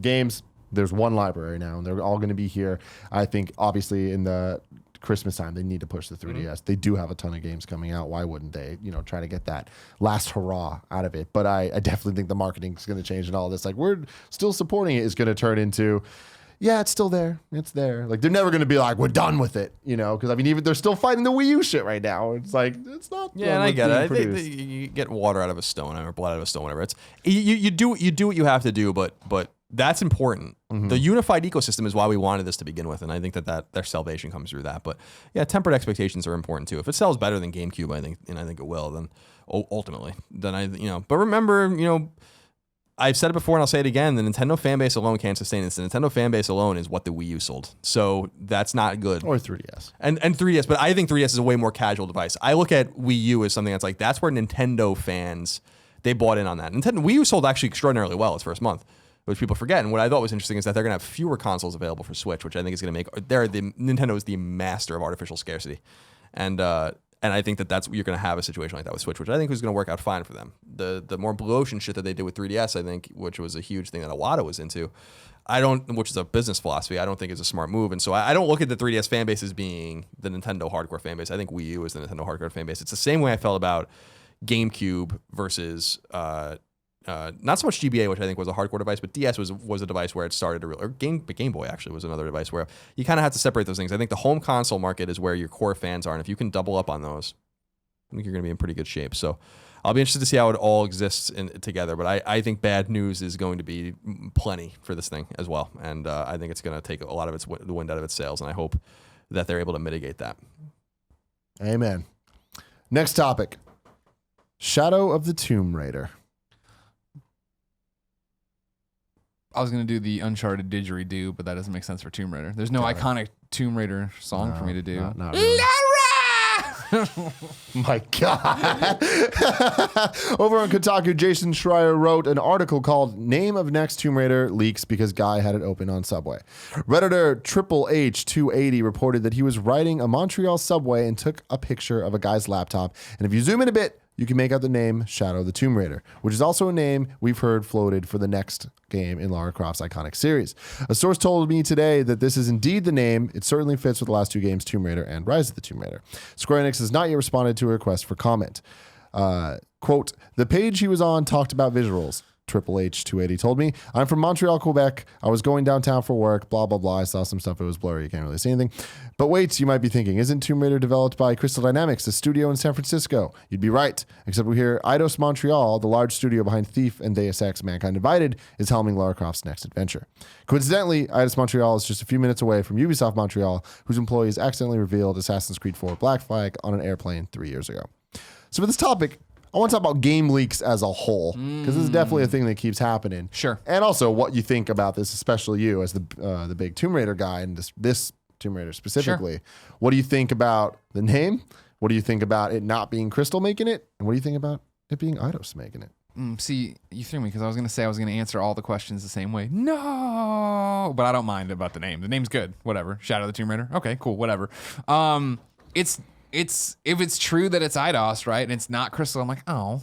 games, there's one library now and they're all going to be here. I think obviously in the Christmas time, they need to push the 3DS. Mm-hmm. They do have a ton of games coming out. Why wouldn't they, try to get that last hurrah out of it? But I definitely think the marketing is going to change and all this. Like, we're still supporting it is going to turn into, yeah, it's still there. It's there. Like, they're never going to be like, we're done with it, because I mean, even they're still fighting the Wii U shit right now. It's like, it's not. Yeah, and I get it. You get water out of a stone or blood out of a stone, whatever. It's you do what you have to do, but that's important. Mm-hmm. The unified ecosystem is why we wanted this to begin with, and I think that their salvation comes through that. But yeah, tempered expectations are important too. If it sells better than GameCube, I think it will. Then ultimately, then But remember, I've said it before and I'll say it again: the Nintendo fan base alone can't sustain this. The Nintendo fan base alone is what the Wii U sold, so that's not good. Or 3DS and 3DS, but I think 3DS is a way more casual device. I look at Wii U as something that's where Nintendo fans they bought in on that. Wii U sold actually extraordinarily well its first month, which people forget. And what I thought was interesting is that they're going to have fewer consoles available for Switch, which I think is going to make. Nintendo is the master of artificial scarcity, and I think that you're going to have a situation like that with Switch, which I think is going to work out fine for them. The more blue ocean shit that they did with 3DS, I think, which was a huge thing that Iwata was into, which is a business philosophy, I don't think is a smart move. And so I don't look at the 3DS fan base as being the Nintendo hardcore fan base. I think Wii U is the Nintendo hardcore fan base. It's the same way I felt about GameCube versus not so much GBA, which I think was a hardcore device, but DS was a device where it started to or Game Boy actually was another device where you kind of have to separate those things. I think the home console market is where your core fans are, and if you can double up on those, I think you're going to be in pretty good shape. So I'll be interested to see how it all exists together, but I think bad news is going to be plenty for this thing as well, and I think it's going to take a lot of the wind out of its sails, and I hope that they're able to mitigate that. Amen. Next topic. Shadow of the Tomb Raider. I was going to do the Uncharted didgeridoo, but that doesn't make sense for Tomb Raider. There's no iconic Tomb Raider song for me to do. Not really. My God. Over on Kotaku, Jason Schreier wrote an article called Name of Next Tomb Raider Leaks because Guy had it open on Subway. Redditor Triple H280 reported that he was riding a Montreal subway and took a picture of a guy's laptop. And if you zoom in a bit, you can make out the name Shadow of the Tomb Raider, which is also a name we've heard floated for the next game in Lara Croft's iconic series. A source told me today that this is indeed the name. It certainly fits with the last two games, Tomb Raider and Rise of the Tomb Raider. Square Enix has not yet responded to a request for comment. Quote, the page he was on talked about visuals. Triple H280 told me, I'm from Montreal, Quebec. I was going downtown for work, blah, blah, blah. I saw some stuff. It was blurry. You can't really see anything. But wait, you might be thinking, isn't Tomb Raider developed by Crystal Dynamics, a studio in San Francisco? You'd be right. Except we hear Eidos Montreal, the large studio behind Thief and Deus Ex Mankind Divided, is helming Lara Croft's next adventure. Coincidentally, Eidos Montreal is just a few minutes away from Ubisoft Montreal, whose employees accidentally revealed Assassin's Creed 4 Black Flag on an airplane 3 years ago. So for this topic, I want to talk about game leaks as a whole, because this is definitely a thing that keeps happening. Sure. And also what you think about this, especially you as the big Tomb Raider guy, and this Tomb Raider specifically. Sure. What do you think about the name? What do you think about it not being Crystal making it? And what do you think about it being Eidos making it? See, you threw me because I was going to say I was going to answer all the questions the same way. No, but I don't mind about the name. The name's good. Whatever. Shadow of the Tomb Raider. Okay, cool. Whatever. It's if it's true that it's Eidos, right, and it's not Crystal, I'm like, oh,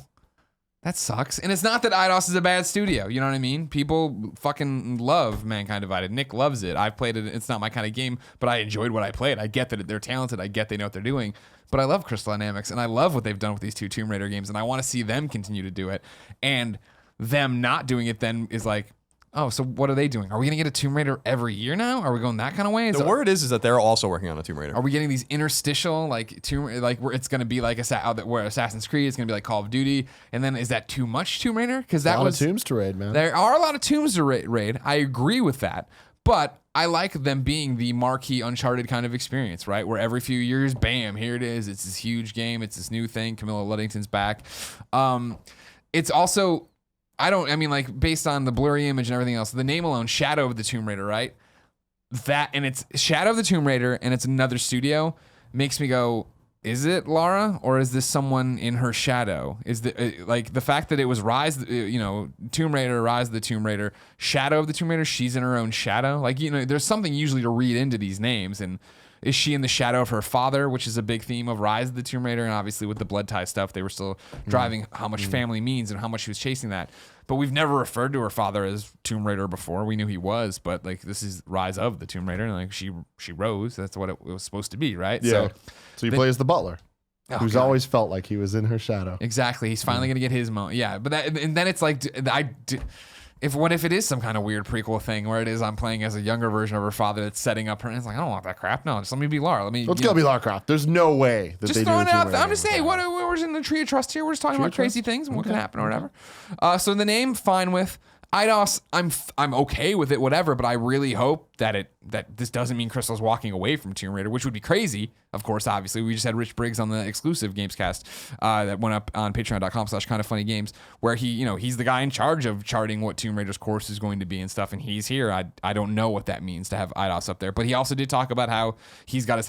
that sucks. And it's not that Eidos is a bad studio. You know what I mean? People fucking love Mankind Divided. Nick loves it. I've played it. It's not my kind of game, but I enjoyed what I played. I get that they're talented. I get they know what they're doing. But I love Crystal Dynamics, and I love what they've done with these two Tomb Raider games, and I want to see them continue to do it. And them not doing it then is like, oh, so what are they doing? Are we going to get a Tomb Raider every year now? Are we going that kind of way? The word is that they're also working on a Tomb Raider. Are we getting these interstitial, like, where it's going to be like where Assassin's Creed is going to be like Call of Duty? And then is that too much Tomb Raider? Because that was a lot of tombs to raid, man. There are a lot of tombs to raid. I agree with that. But I like them being the marquee Uncharted kind of experience, right? Where every few years, bam, here it is. It's this huge game. It's this new thing. Camilla Luddington's back. It's also... based on the blurry image and everything else, the name alone, Shadow of the Tomb Raider, right? That, and it's Shadow of the Tomb Raider, and it's another studio, makes me go, is it Lara, or is this someone in her shadow? Is the fact that it was Tomb Raider, Rise of the Tomb Raider, Shadow of the Tomb Raider, she's in her own shadow? Like, there's something usually to read into these names, and is she in the shadow of her father, which is a big theme of Rise of the Tomb Raider, and obviously with the blood tie stuff, they were still driving how much family means and how much she was chasing that. But we've never referred to her father as Tomb Raider before. We knew he was, but like this is Rise of the Tomb Raider, and like she rose. That's what it was supposed to be, right? Yeah. So you play as the butler, who's always felt like he was in her shadow. Exactly. He's finally gonna get his moment. Yeah, but and then it's like What if it is some kind of weird prequel thing where it is I'm playing as a younger version of her father that's setting up her, and it's like, I don't want that crap. No, just let me be Lara. It's gonna be Lara Croft. There's no way that just they throwing do it out there. I'm just saying, we're in the tree of trust here. We're just talking about crazy things and what can happen or whatever. So the name, fine with. Eidos, I'm okay with it, whatever, but I really hope that this doesn't mean Crystal's walking away from Tomb Raider, which would be crazy. Of course, obviously, we just had Rich Briggs on the exclusive Gamescast that went up on patreon.com/kindoffunnygames, where he's the guy in charge of charting what Tomb Raider's course is going to be and stuff, and he's here. I don't know what that means to have Eidos up there, but he also did talk about how he's got his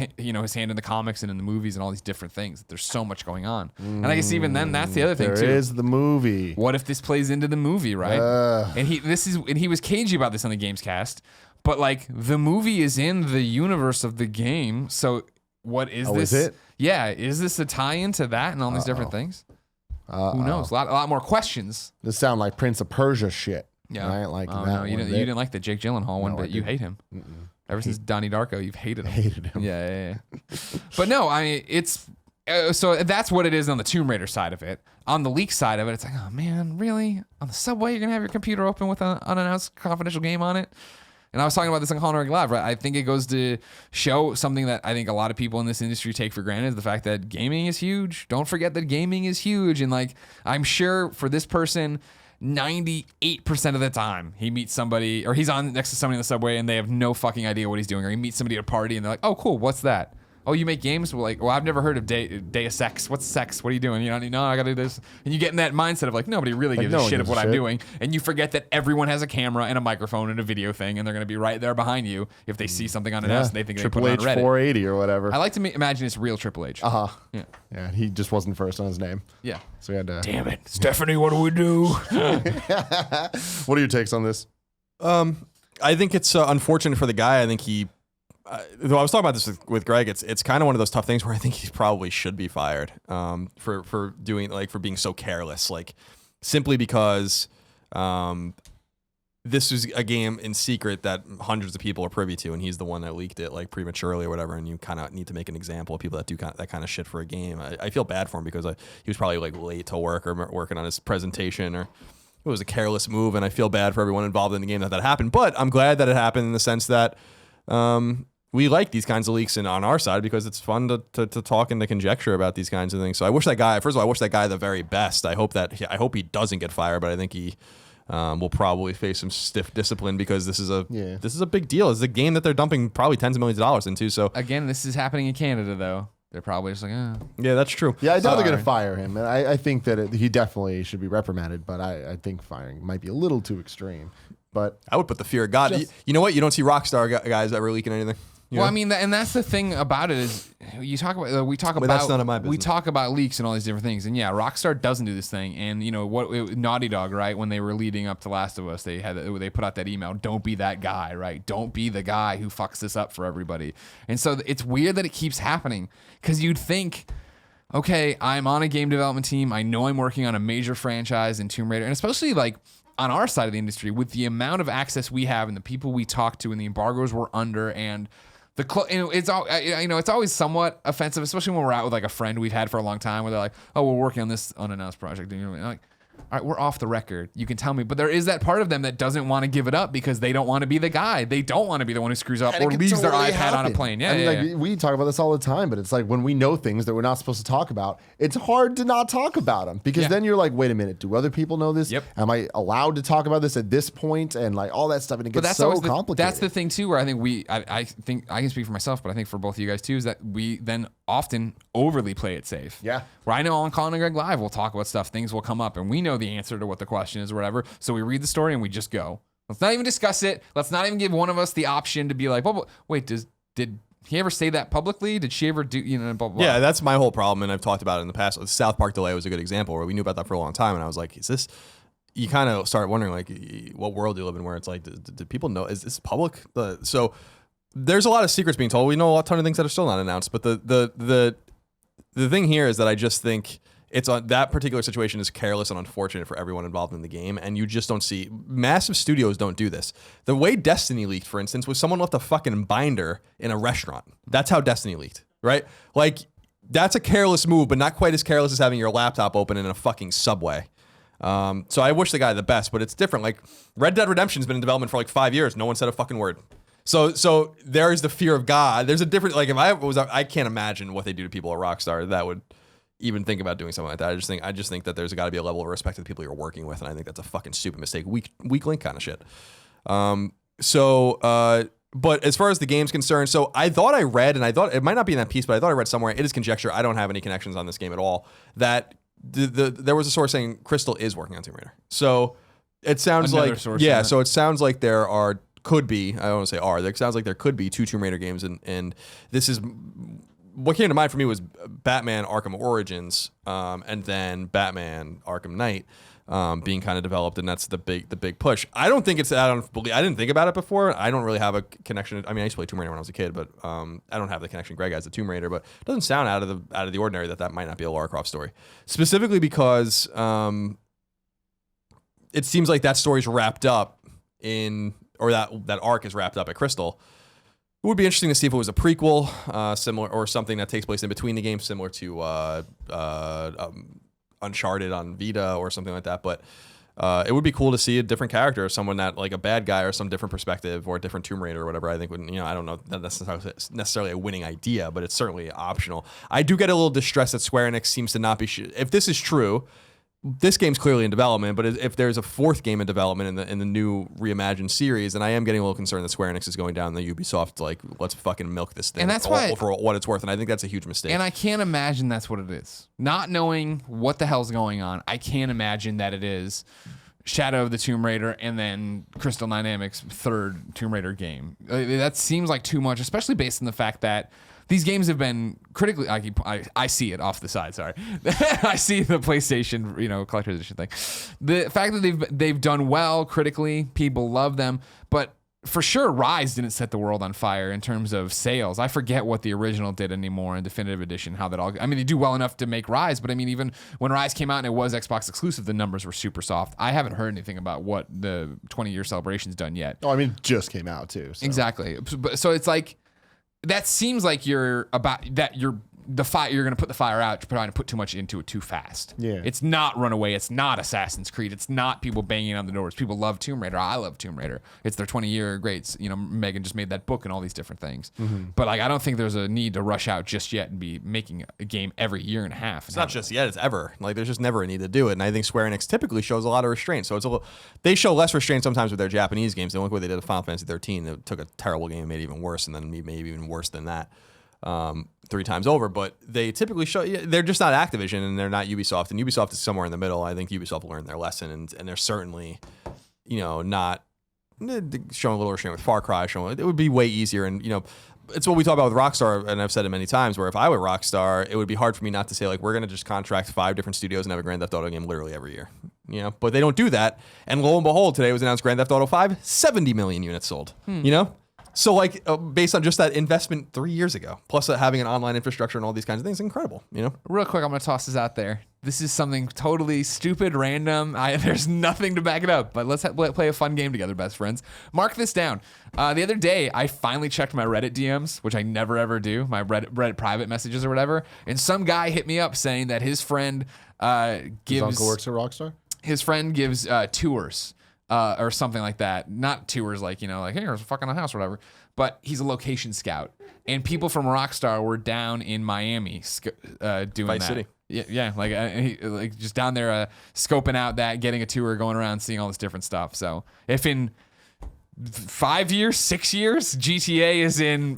hand in the comics and in the movies and all these different things. There's so much going on, and I guess even then, that's the other thing too. There is the movie. What if this plays into the movie, right? And he was cagey about this on the Gamescast, but like the movie is in the universe of the game, so what is this? Is it? Yeah, is this a tie-in to that and all these different things? Who knows? A lot more questions. This sound like Prince of Persia shit. Yeah, I ain't liking that. No, you didn't like the Jake Gyllenhaal one, but you hate him. Ever since Donnie Darko, you've hated him. Hated him. Yeah. But no, I mean, So that's what it is on the Tomb Raider side of it. On the leak side of it, it's like, oh man, really? On the subway, you're gonna have your computer open with an unannounced confidential game on it? And I was talking about this on Colin Moriarty Live, right? I think it goes to show something that I think a lot of people in this industry take for granted, the fact that gaming is huge. Don't forget that gaming is huge. And like, I'm sure for this person, 98% of the time he meets somebody, or he's on next to somebody in the subway and they have no fucking idea what he's doing, or he meets somebody at a party and they're like, oh cool, what's that? Oh, you make games? Well, like, well, I've never heard of Deus Sex. What's sex? What are you doing? You know, no, I gotta do this. And you get in that mindset of like, nobody really gives a shit of what I'm doing. And you forget that everyone has a camera and a microphone and a video thing, and they're gonna be right there behind you if they see something unannounced and they think they put it on Reddit. 480 or whatever. I like to imagine it's real Triple H. Uh-huh. Yeah. Yeah, he just wasn't first on his name. Yeah. So we had to... Damn it. Stephanie, what do we do? What are your takes on this? I think it's unfortunate for the guy. I think he... though I was talking about this with Greg, it's kind of one of those tough things where I think he probably should be fired for doing for being so careless, like simply because this is a game in secret that hundreds of people are privy to, and he's the one that leaked it like prematurely or whatever, and you kind of need to make an example of people that do that kind of shit for a game. I feel bad for him because he was probably like late to work or working on his presentation, or it was a careless move, and I feel bad for everyone involved in the game that happened. But I'm glad that it happened in the sense that we like these kinds of leaks on our side because it's fun to talk and to conjecture about these kinds of things. So I wish that guy, first of all, I wish that guy the very best. I hope he doesn't get fired, but I think he will probably face some stiff discipline because this is a big deal. It's a game that they're dumping probably tens of millions of dollars into. So again, this is happening in Canada though. They're probably just like, yeah, that's true. Yeah, I doubt they're going to fire him. And I think that he definitely should be reprimanded, but I think firing might be a little too extreme. But I would put the fear of God. You know what? You don't see Rockstar guys ever leaking anything. Well, I mean, and that's the thing about it is we talk that's none of my business. We talk about leaks and all these different things, and yeah, Rockstar doesn't do this thing. And you know Naughty Dog, right? When they were leading up to Last of Us, they put out that email, "Don't be that guy," right? Don't be the guy who fucks this up for everybody. And so it's weird that it keeps happening because you'd think, okay, I'm on a game development team. I know I'm working on a major franchise in Tomb Raider, and especially like on our side of the industry with the amount of access we have and the people we talk to and the embargoes we're under and it's always somewhat offensive, especially when we're out with like a friend we've had for a long time where they're like, oh, we're working on this unannounced project. And you're like, all right, we're off the record. You can tell me. But there is that part of them that doesn't want to give it up because they don't want to be the guy. They don't want to be the one who screws up or leaves their iPad on a plane. Yeah, I mean, we talk about this all the time, but it's like when we know things that we're not supposed to talk about, it's hard to not talk about them because then you're like, wait a minute, do other people know this? Yep. Am I allowed to talk about this at this point? And like all that stuff, and it gets so complicated. That's the thing too, where I think I think I can speak for myself, but I think for both of you guys too, is that we then often overly play it safe. Yeah. Where I know on Colin and Greg Live, we'll talk about stuff, things will come up, and we know the answer to what the question is or whatever. So we read the story and we just go. Let's not even discuss it. Let's not even give one of us the option to be like, well, wait, did he ever say that publicly? Did she ever do, blah, blah, blah. Yeah, that's my whole problem, and I've talked about it in the past. The South Park delay was a good example where we knew about that for a long time, and I was like, is this... You kind of start wondering, like, what world do you live in where it's like, do people know? Is this public? So there's a lot of secrets being told. We know a ton of things that are still not announced, but the thing here is that I just think it's on that particular situation is careless and unfortunate for everyone involved in the game, and you just don't see massive studios don't do this. The way Destiny leaked, for instance, was someone left a fucking binder in a restaurant. That's how Destiny leaked, right? Like that's a careless move, but not quite as careless as having your laptop open in a fucking Subway. So I wish the guy the best, but it's different. Like Red Dead Redemption's been in development for like 5 years. No one said a fucking word. So there's the fear of God. There's a different, like if I can't imagine what they do to people at Rockstar that would even think about doing something like that. I just think that there's got to be a level of respect to the people you're working with. And I think that's a fucking stupid mistake. Weak link kind of shit. But as far as the game's concerned, so I thought I read, and I thought it might not be in that piece, but I thought I read somewhere, it is conjecture. I don't have any connections on this game at all, that there was a source saying Crystal is working on Tomb Raider. So it sounds Another like, source yeah, so it sounds like could be, I don't want to say are, it sounds like there could be 2 Tomb Raider games, and this is, what came to mind for me was Batman Arkham Origins, and then Batman Arkham Knight, being kind of developed, and that's the big push. I don't think it's I didn't think about it before. I don't really have a connection. I mean, I used to play Tomb Raider when I was a kid, but I don't have the connection Greg has to Tomb Raider. But it doesn't sound out of the ordinary that might not be a Lara Croft story, specifically because it seems like that story's wrapped up in, or that arc is wrapped up at Crystal. It would be interesting to see if it was a prequel, similar, or something that takes place in between the games, similar to Uncharted on Vita or something like that. But it would be cool to see a different character, someone that like a bad guy or some different perspective or a different Tomb Raider or whatever. I think would, I don't know that that's necessarily a winning idea, but it's certainly optional. I do get a little distressed that Square Enix seems to not be. If this is true, this game's clearly in development, but if there's a fourth game in development in the new reimagined series, then I am getting a little concerned that Square Enix is going down the Ubisoft, like, let's fucking milk this thing, and that's why, for what it's worth, and I think that's a huge mistake. And I can't imagine that's what it is. Not knowing what the hell's going on, I can't imagine that it is Shadow of the Tomb Raider and then Crystal Dynamics' third Tomb Raider game. That seems like too much, especially based on the fact that these games have been critically. I see it off the side. Sorry, I see the PlayStation, collector's edition thing. The fact that they've done well critically, people love them, but for sure, Rise didn't set the world on fire in terms of sales. I forget what the original did anymore in Definitive Edition. How that all. I mean, they do well enough to make Rise, but I mean, even when Rise came out and it was Xbox exclusive, the numbers were super soft. I haven't heard anything about what the 20-year celebration's done yet. Oh, I mean, it just came out too. So. Exactly. So it's like. That seems like you're going to put the fire out, trying to put too much into it too fast. Yeah. It's not Runaway. It's not Assassin's Creed. It's not people banging on the doors. People love Tomb Raider. I love Tomb Raider. It's their 20-year greats. Megan just made that book and all these different things. Mm-hmm. But I don't think there's a need to rush out just yet and be making a game every year and a half. It's not just yet. It's ever. Like, there's just never a need to do it. And I think Square Enix typically shows a lot of restraint. So they show less restraint sometimes with their Japanese games. They look what they did with Final Fantasy 13. They took a terrible game and made it even worse, and then maybe even worse than that. 3 times over, but they typically show they're just not Activision and they're not Ubisoft, and Ubisoft is somewhere in the middle. I think Ubisoft learned their lesson, and they're certainly, not showing a little restraint with Far Cry. It would be way easier, and it's what we talk about with Rockstar, and I've said it many times, where if I were Rockstar, it would be hard for me not to say, like, we're going to just contract 5 different studios and have a Grand Theft Auto game literally every year. But they don't do that, and lo and behold, today was announced Grand Theft Auto 5, 70 million units sold. So, like, based on just that investment 3 years ago, plus having an online infrastructure and all these kinds of things, incredible, Real quick, I'm going to toss this out there. This is something totally stupid, random. There's nothing to back it up, but let's play a fun game together, best friends. Mark this down. The other day, I finally checked my Reddit DMs, which I never, ever do, my Reddit private messages or whatever, and some guy hit me up saying that his friend gives... His uncle works at Rockstar? His friend gives tours. Or something like that. Not tours like, hey, here's a fucking house or whatever. But he's a location scout. And people from Rockstar were down in Miami doing Vice that. City. Yeah, like just down there scoping out that, getting a tour, going around, seeing all this different stuff. So if in 5 years, 6 years, GTA is in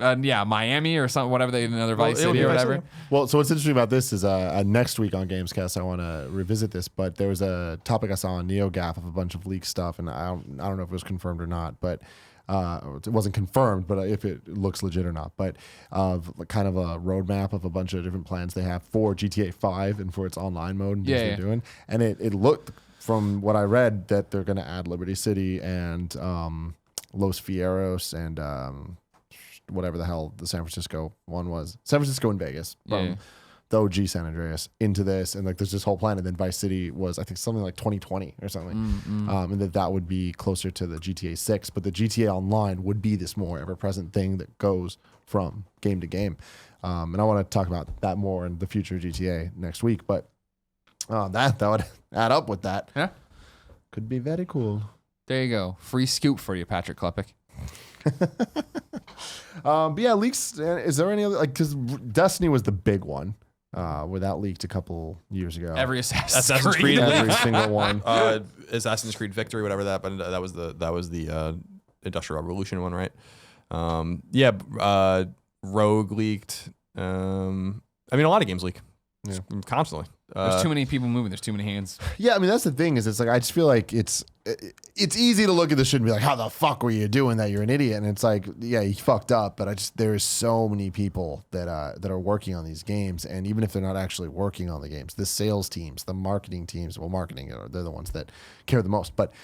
Miami or something, whatever another Vice City or whatever. Well, so what's interesting about this is next week on Gamescast I want to revisit this, but there was a topic I saw on NeoGAF of a bunch of leaked stuff, and I don't know if it was confirmed or not, but it wasn't confirmed, but if it looks legit or not, but kind of a roadmap of a bunch of different plans they have for GTA 5 and for its online mode and things they're doing, and it looked from what I read that they're going to add Liberty City and Los Fierros and whatever the hell the San Francisco one was. San Francisco and Vegas from the OG San Andreas into this. And like there's this whole plan. And then Vice City was, I think, something like 2020 or something. And that would be closer to the GTA 6. But the GTA Online would be this more ever-present thing that goes from game to game. And I want to talk about that more in the future GTA next week. But that would add up with that. Yeah. Could be very cool. There you go. Free scoop for you, Patrick Klepek. But yeah, leaks. Is there any other, like, because Destiny was the big one, where that leaked a couple years ago. Every Assassin's Creed. Every single one. Assassin's Creed Victory, whatever that, but that was the Industrial Revolution one, right? Rogue leaked. I mean, a lot of games leak. Yeah. Constantly. There's too many people moving. There's too many hands. Yeah, I mean, that's the thing is it's like, I just feel like it's easy to look at this shit and be like, how the fuck were you doing that? You're an idiot. And it's like, yeah, you fucked up. But there's so many people that are working on these games. And even if they're not actually working on the games, the sales teams, the marketing teams, marketing, they're the ones that care the most. But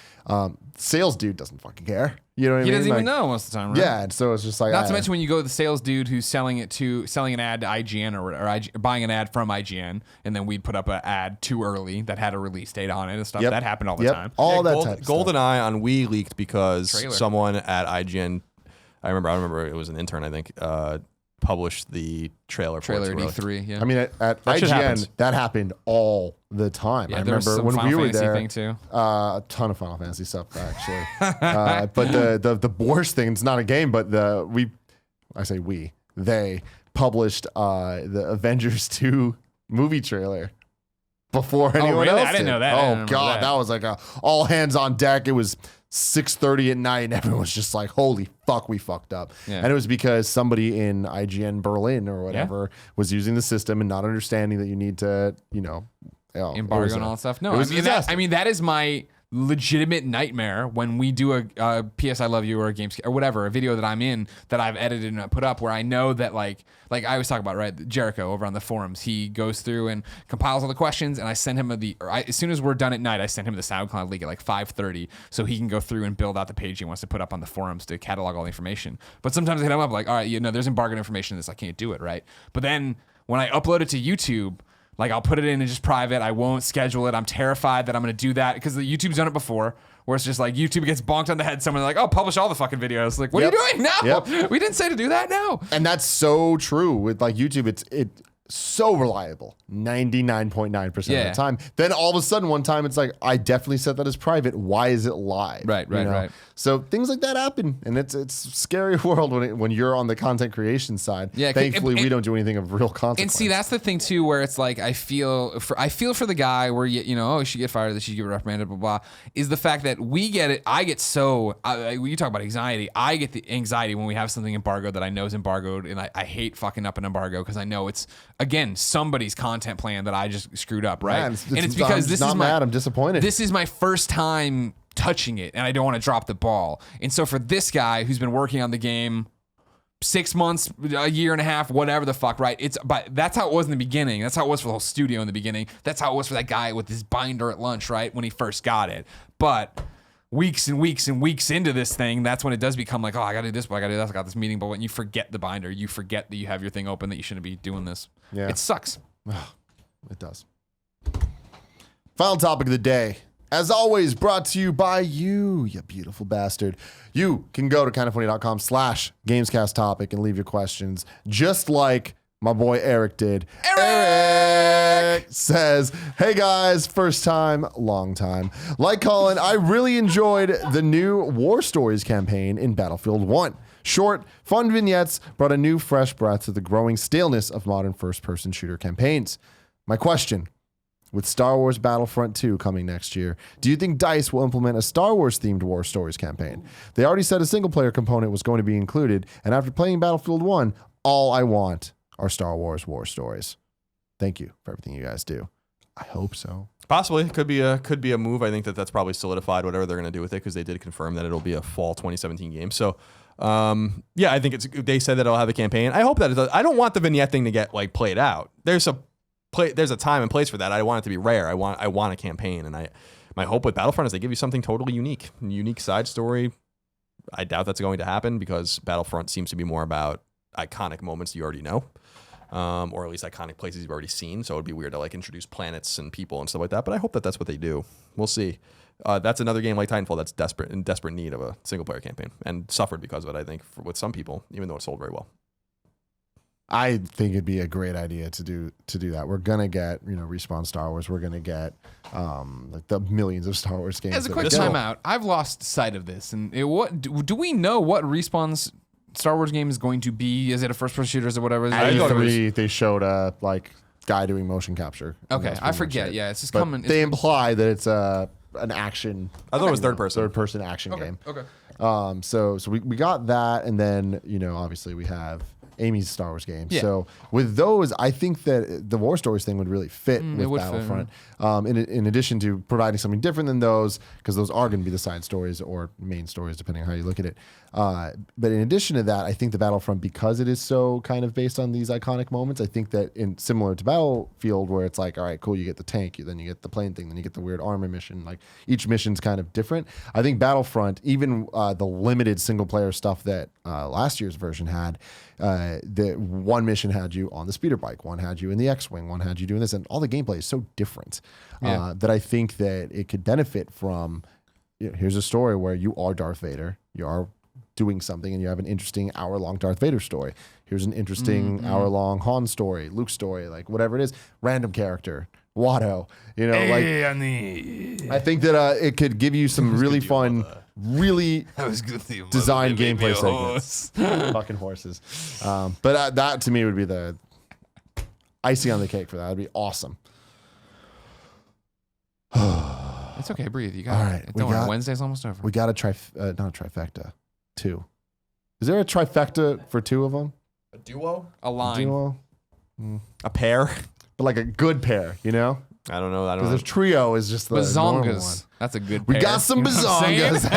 sales dude doesn't fucking care. You know what I mean? He doesn't even know most of the time, right? Yeah, and so it's just like... Not to mention when you go to the sales dude who's selling an ad to IGN or buying an ad from IGN, and then we'd put up an ad too early that had a release date on it and stuff. Yep. That happened all the time. All that type of stuff. GoldenEye on Wii leaked because Trailer. someone at IGN I remember it was an intern, I think, published the trailer for Trailer it. at E3. Yeah. I mean, at That shit IGN, happens. that happened all the time. Yeah, I there was remember some when Final we were Fantasy there, thing too. a ton of Final Fantasy stuff actually. But the worst thing, it's not a game, but they published the Avengers 2 movie trailer before anyone really? else I didn't did. know that. I didn't Oh remember god, that. that was like a all hands on deck. It was 6:30 at night and everyone was just like, holy fuck, we fucked up. Yeah. And it was because somebody in IGN Berlin or whatever was using the system and not understanding that you need to, Embargo and all that stuff. No, it was a disaster. that is my legitimate nightmare when we do a PS I Love You or a Games or whatever, a video that I'm in that I've edited and put up where I know that like I always talk about, right? Jericho over on the forums, he goes through and compiles all the questions and I send him as soon as we're done at night, I send him the SoundCloud link at like 5:30 so he can go through and build out the page he wants to put up on the forums to catalog all the information. But sometimes I hit him up like, all right, there's embargoed information in this, I can't do it, right? But then when I upload it to YouTube, like I'll put it in and just private. I won't schedule it. I'm terrified that I'm going to do that because the YouTube's done it before where it's just like YouTube gets bonked on the head. Someone's like, oh, publish all the fucking videos. Like, what are you doing? No, we didn't say to do that. No. And that's so true with like YouTube. It's so reliable 99.9% of the time. Then all of a sudden one time it's like, I definitely set that as private. Why is it live? Right. So things like that happen, and it's a scary world when you're on the content creation side. Yeah, Thankfully we don't do anything of real consequence. And see, that's the thing too, where it's like I feel for the guy where you should get fired, that you get reprimanded, blah blah. Is the fact that we get it? I get when you talk about anxiety, I get the anxiety when we have something embargoed that I know is embargoed, and I hate fucking up an embargo because I know it's again somebody's content plan that I just screwed up, right? Man, it's because I'm not mad. I'm disappointed. This is my first time touching it, and I don't want to drop the ball. And so for this guy who's been working on the game 6 months, a year and a half, whatever the fuck, right? But that's how it was in the beginning. That's how it was for the whole studio in the beginning. That's how it was for that guy with his binder at lunch, right? When he first got it. But weeks and weeks and weeks into this thing, that's when it does become like, oh, I got to do this, but I got to do that. I got this meeting. But when you forget the binder, you forget that you have your thing open, that you shouldn't be doing this. Yeah. It sucks. It does. Final topic of the day. As always, brought to you by you beautiful bastard. You can go to kindoffunny.com/Gamescast topic and leave your questions, just like my boy Eric did. Eric says, hey guys, first time, long time. Like Colin, I really enjoyed the new War Stories campaign in Battlefield 1. Short, fun vignettes brought a new fresh breath to the growing staleness of modern first-person shooter campaigns. My question: with Star Wars Battlefront 2 coming next year, do you think DICE will implement a Star Wars-themed War Stories campaign? They already said a single-player component was going to be included, and after playing Battlefield 1, all I want are Star Wars War Stories. Thank you for everything you guys do. I hope so. Possibly. Could be a move. I think that's probably solidified whatever they're going to do with it because they did confirm that it'll be a fall 2017 game. So, yeah, I think they said that it'll have a campaign. I hope that it does. I don't want the vignette thing to get like played out. There's a time and place for that. I want it to be rare. I want a campaign, and my hope with Battlefront is they give you something totally unique side story. I doubt that's going to happen because Battlefront seems to be more about iconic moments you already know, or at least iconic places you've already seen. So it'd be weird to like introduce planets and people and stuff like that. But I hope that that's what they do. We'll see. That's another game like Titanfall that's in desperate need of a single player campaign and suffered because of it. I think with some people, even though it sold very well. I think it'd be a great idea to do that. We're gonna get Respawn Star Wars. We're gonna get like the millions of Star Wars games. As a quick timeout, I've lost sight of this. And what do we know what Respawn's Star Wars game is going to be? Is it a first-person shooter? Is it whatever? At E3, they showed a guy doing motion capture. Okay, I forget. Yeah, it's just coming. They imply that it's an action. I thought it was third person action game. Okay. So we got that, and then obviously we have Amy's Star Wars game. Yeah. So with those, I think that the War Stories thing would really fit with Battlefront. In addition to providing something different than those, because those are going to be the side stories or main stories, depending on how you look at it. But in addition to that, I think the Battlefront, because it is so kind of based on these iconic moments, I think that similar to Battlefield, where it's like, all right, cool, you get the tank, then you get the plane thing, then you get the weird armor mission. Like each mission's kind of different. I think Battlefront, even the limited single player stuff that last year's version had, the one mission had you on the speeder bike, one had you in the X-Wing, one had you doing this, and all the gameplay is so different that I think that it could benefit from, here's a story where you are Darth Vader, you are doing something and you have an interesting hour-long Darth Vader story. Here's an interesting hour-long Han story, Luke story, like whatever it is, random character, Watto, I think that it could give you some really fun, really designed gameplay segments. Fucking horses. But that to me would be the icing on the cake for that. That'd be awesome. It's okay, breathe. You got All it. right, Don't worry, Wednesday's almost over. We got a not a trifecta, 2. Is there a trifecta for 2 of them? A duo? A line. Duo? A pair? But like a good pair, you know? I don't know. I don't Because know. the trio is just the normal one. Bazongas. That's a good We pair. got some You know what I'm saying? bazongas.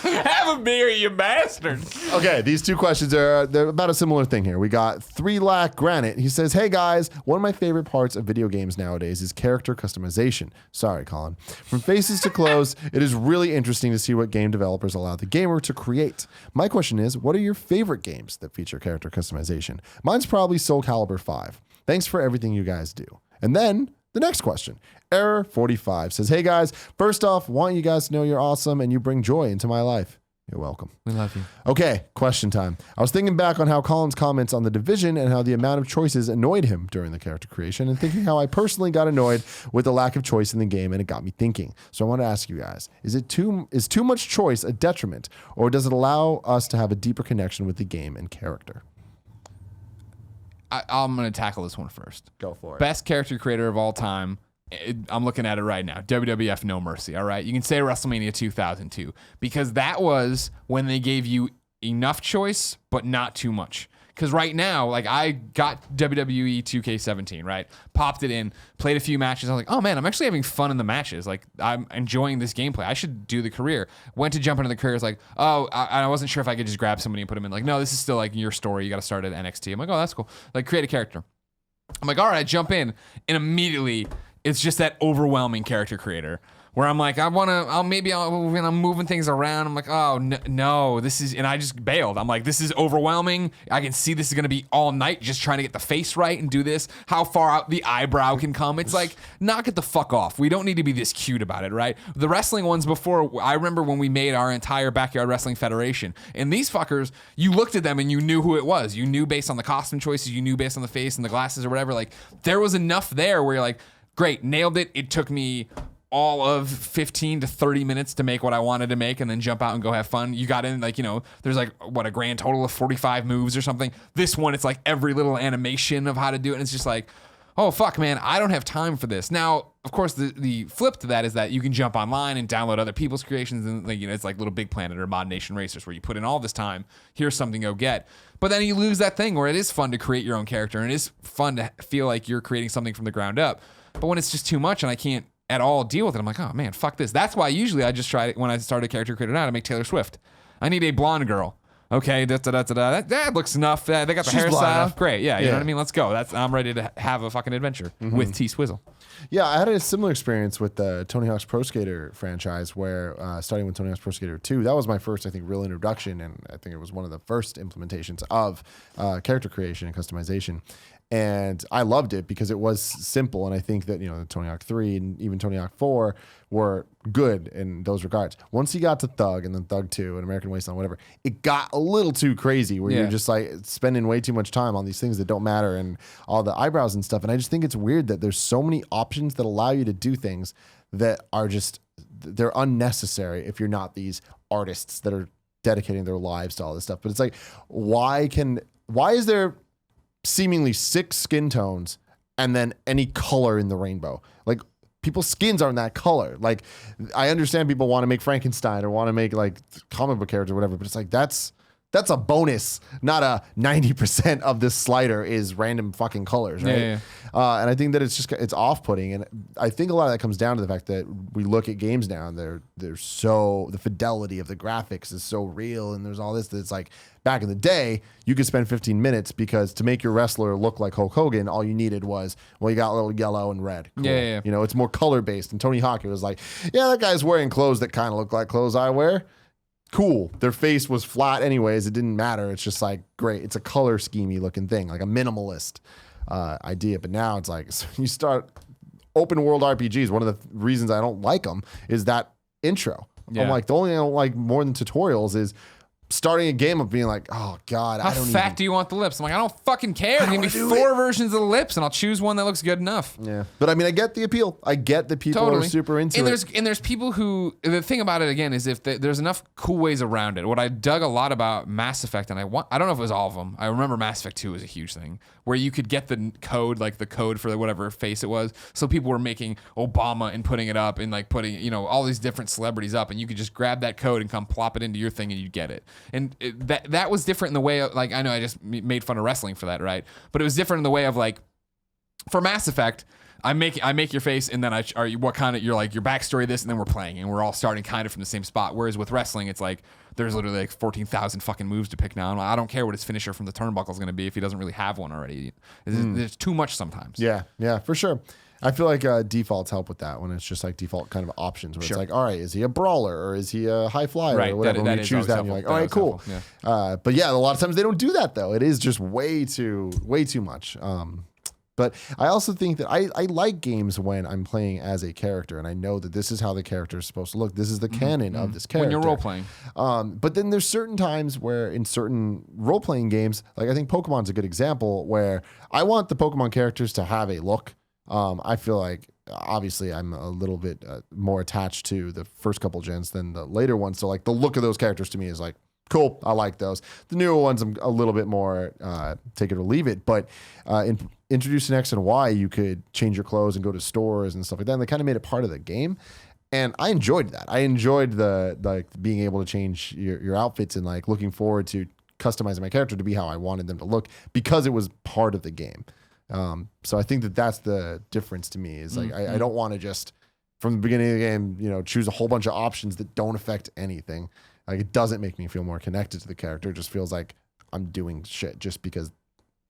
Have a beer, you bastard. Okay, these 2 questions they're about a similar thing here. We got 3 Lack Granite. He says, "Hey guys, one of my favorite parts of video games nowadays is character customization." Sorry, Colin. From faces to clothes, it is really interesting to see what game developers allow the gamer to create. My question is, what are your favorite games that feature character customization? Mine's probably Soul Calibur 5. Thanks for everything you guys do. And then the next question. Error45 says, "Hey guys, first off, want you guys to know you're awesome and you bring joy into my life." You're welcome. We love you. Okay, question time. I was thinking back on how Colin's comments on The Division and how the amount of choices annoyed him during the character creation, and thinking how I personally got annoyed with the lack of choice in the game, and it got me thinking. So I want to ask you guys, is too much choice a detriment, or does it allow us to have a deeper connection with the game and character? I'm going to tackle this one first. Go for it. Best character creator of all time. I'm looking at it right now. WWF No Mercy. All right. You can say WrestleMania 2002 because that was when they gave you enough choice, but not too much. Because right now, like I got WWE 2K17, right? Popped it in, played a few matches. I was like, oh man, I'm actually having fun in the matches. Like I'm enjoying this gameplay. I should do the career. Went to jump into the career. I was like, oh, I wasn't sure if I could just grab somebody and put them in. Like, no, this is still like your story. You got to start at NXT. I'm like, oh, that's cool. Like create a character. I'm like, all right, I jump in, and immediately it's just that overwhelming character creator where I'm like, I'm moving things around. I'm like, oh, no, this is, and I just bailed. I'm like, this is overwhelming. I can see this is going to be all night just trying to get the face right and do this. How far out the eyebrow can come. It's like, knock it the fuck off. We don't need to be this cute about it, right? The wrestling ones before, I remember when we made our entire Backyard Wrestling Federation, and these fuckers, you looked at them and you knew who it was. You knew based on the costume choices, you knew based on the face and the glasses or whatever. Like, there was enough there where you're like, great, nailed it. It took me all of 15 to 30 minutes to make what I wanted to make and then jump out and go have fun. You got in, like, you know, there's like, what, a grand total of 45 moves or something. This one, it's like every little animation of how to do it. And it's just like, oh, fuck, man, I don't have time for this. Now, of course, the flip to that is that you can jump online and download other people's creations. And, like, you know, it's like Little Big Planet or Mod Nation Racers where you put in all this time. Here's something to go get. But then you lose that thing where it is fun to create your own character and it is fun to feel like you're creating something from the ground up. But when it's just too much and I can't at all deal with it, I'm like, oh man, fuck this. That's why usually I just try, when I start a character creator now, to make Taylor Swift. I need a blonde girl. Okay, that looks enough. They got the She's blonde hairstyle. enough. Great, yeah, you know what I mean? Let's go. I'm ready to have a fucking adventure with T Swizzle. Yeah, I had a similar experience with the Tony Hawk's Pro Skater franchise where starting with Tony Hawk's Pro Skater 2, that was my first, I think, real introduction, and I think it was one of the first implementations of character creation and customization. And I loved it because it was simple, and I think that, you know, the Tony Hawk 3 and even Tony Hawk 4 were good in those regards. Once you got to Thug and then Thug 2 and American Wasteland, whatever, it got a little too crazy where you're just like spending way too much time on these things that don't matter and all the eyebrows and stuff. And I just think it's weird that there's so many options that allow you to do things that are just, they're unnecessary if you're not these artists that are dedicating their lives to all this stuff. But it's like, why is there seemingly 6 skin tones and then any color in the rainbow? Like, people's skins aren't that color. Like, I understand people want to make Frankenstein or want to make like comic book characters or whatever, but it's like that's a bonus, not a 90% of this slider is random fucking colors, right? Yeah. And I think that it's off-putting, and I think a lot of that comes down to the fact that we look at games now and they're so, the fidelity of the graphics is so real, and there's all this that's like, back in the day, you could spend 15 minutes because to make your wrestler look like Hulk Hogan, all you needed was, well, you got a little yellow and red. Cool. Yeah. You know, it's more color-based. And Tony Hawk, it was like, yeah, that guy's wearing clothes that kind of look like clothes I wear. Cool. Their face was flat anyways. It didn't matter. It's just like, great. It's a color schemey looking thing, like a minimalist idea. But now it's like, so you start open world RPGs. One of the reasons I don't like them is that intro. Yeah. I'm like, the only thing I don't like more than tutorials is starting a game of being like, oh God, How I don't fat do you want the lips? I'm like, I don't fucking care. Give me wanna do 4 versions of the lips, and I'll choose one that looks good enough. Yeah, but I mean, I get the appeal. I get that people are super into it. And there's people who, the thing about it again is if there's enough cool ways around it. What I dug a lot about Mass Effect, and I don't know if it was all of them. I remember Mass Effect 2 was a huge thing where you could get the code, like the code for whatever face it was. So people were making Obama and putting it up and like putting, you know, all these different celebrities up, and you could just grab that code and come plop it into your thing and you'd get it. And that was different in the way of, like, I know I just made fun of wrestling for that, right? But it was different in the way of, like, for Mass Effect, I make your face, and then you're like your backstory this, and then we're playing, and we're all starting kind of from the same spot. Whereas with wrestling, it's like there's literally like 14,000 fucking moves to pick now. And I don't care what his finisher from the turnbuckle is going to be if he doesn't really have one already. There's too much sometimes. Yeah, for sure. I feel like defaults help with that when it's just like default kind of options where it's like, all right, is he a brawler or is he a high flyer or whatever? When you choose that, and you're like, all right, cool. Yeah. But yeah, a lot of times they don't do that though. It is just way too much. But I also think that I like games when I'm playing as a character and I know that this is how the character is supposed to look. This is the canon of this character. When you're role playing. But then there's certain times where in certain role playing games, like I think Pokemon's a good example where I want the Pokemon characters to have a look. I feel like obviously I'm a little bit more attached to the first couple gens than the later ones. So like the look of those characters to me is like, cool, I like those. The newer ones, I'm a little bit more take it or leave it. But in introducing X and Y, you could change your clothes and go to stores and stuff like that. And they kind of made it part of the game. And I enjoyed that. I enjoyed the like being able to change your outfits and like looking forward to customizing my character to be how I wanted them to look because it was part of the game. So I think that that's the difference to me is like I don't want to just from the beginning of the game, you know, choose a whole bunch of options that don't affect anything. Like it doesn't make me feel more connected to the character. It just feels like I'm doing shit just because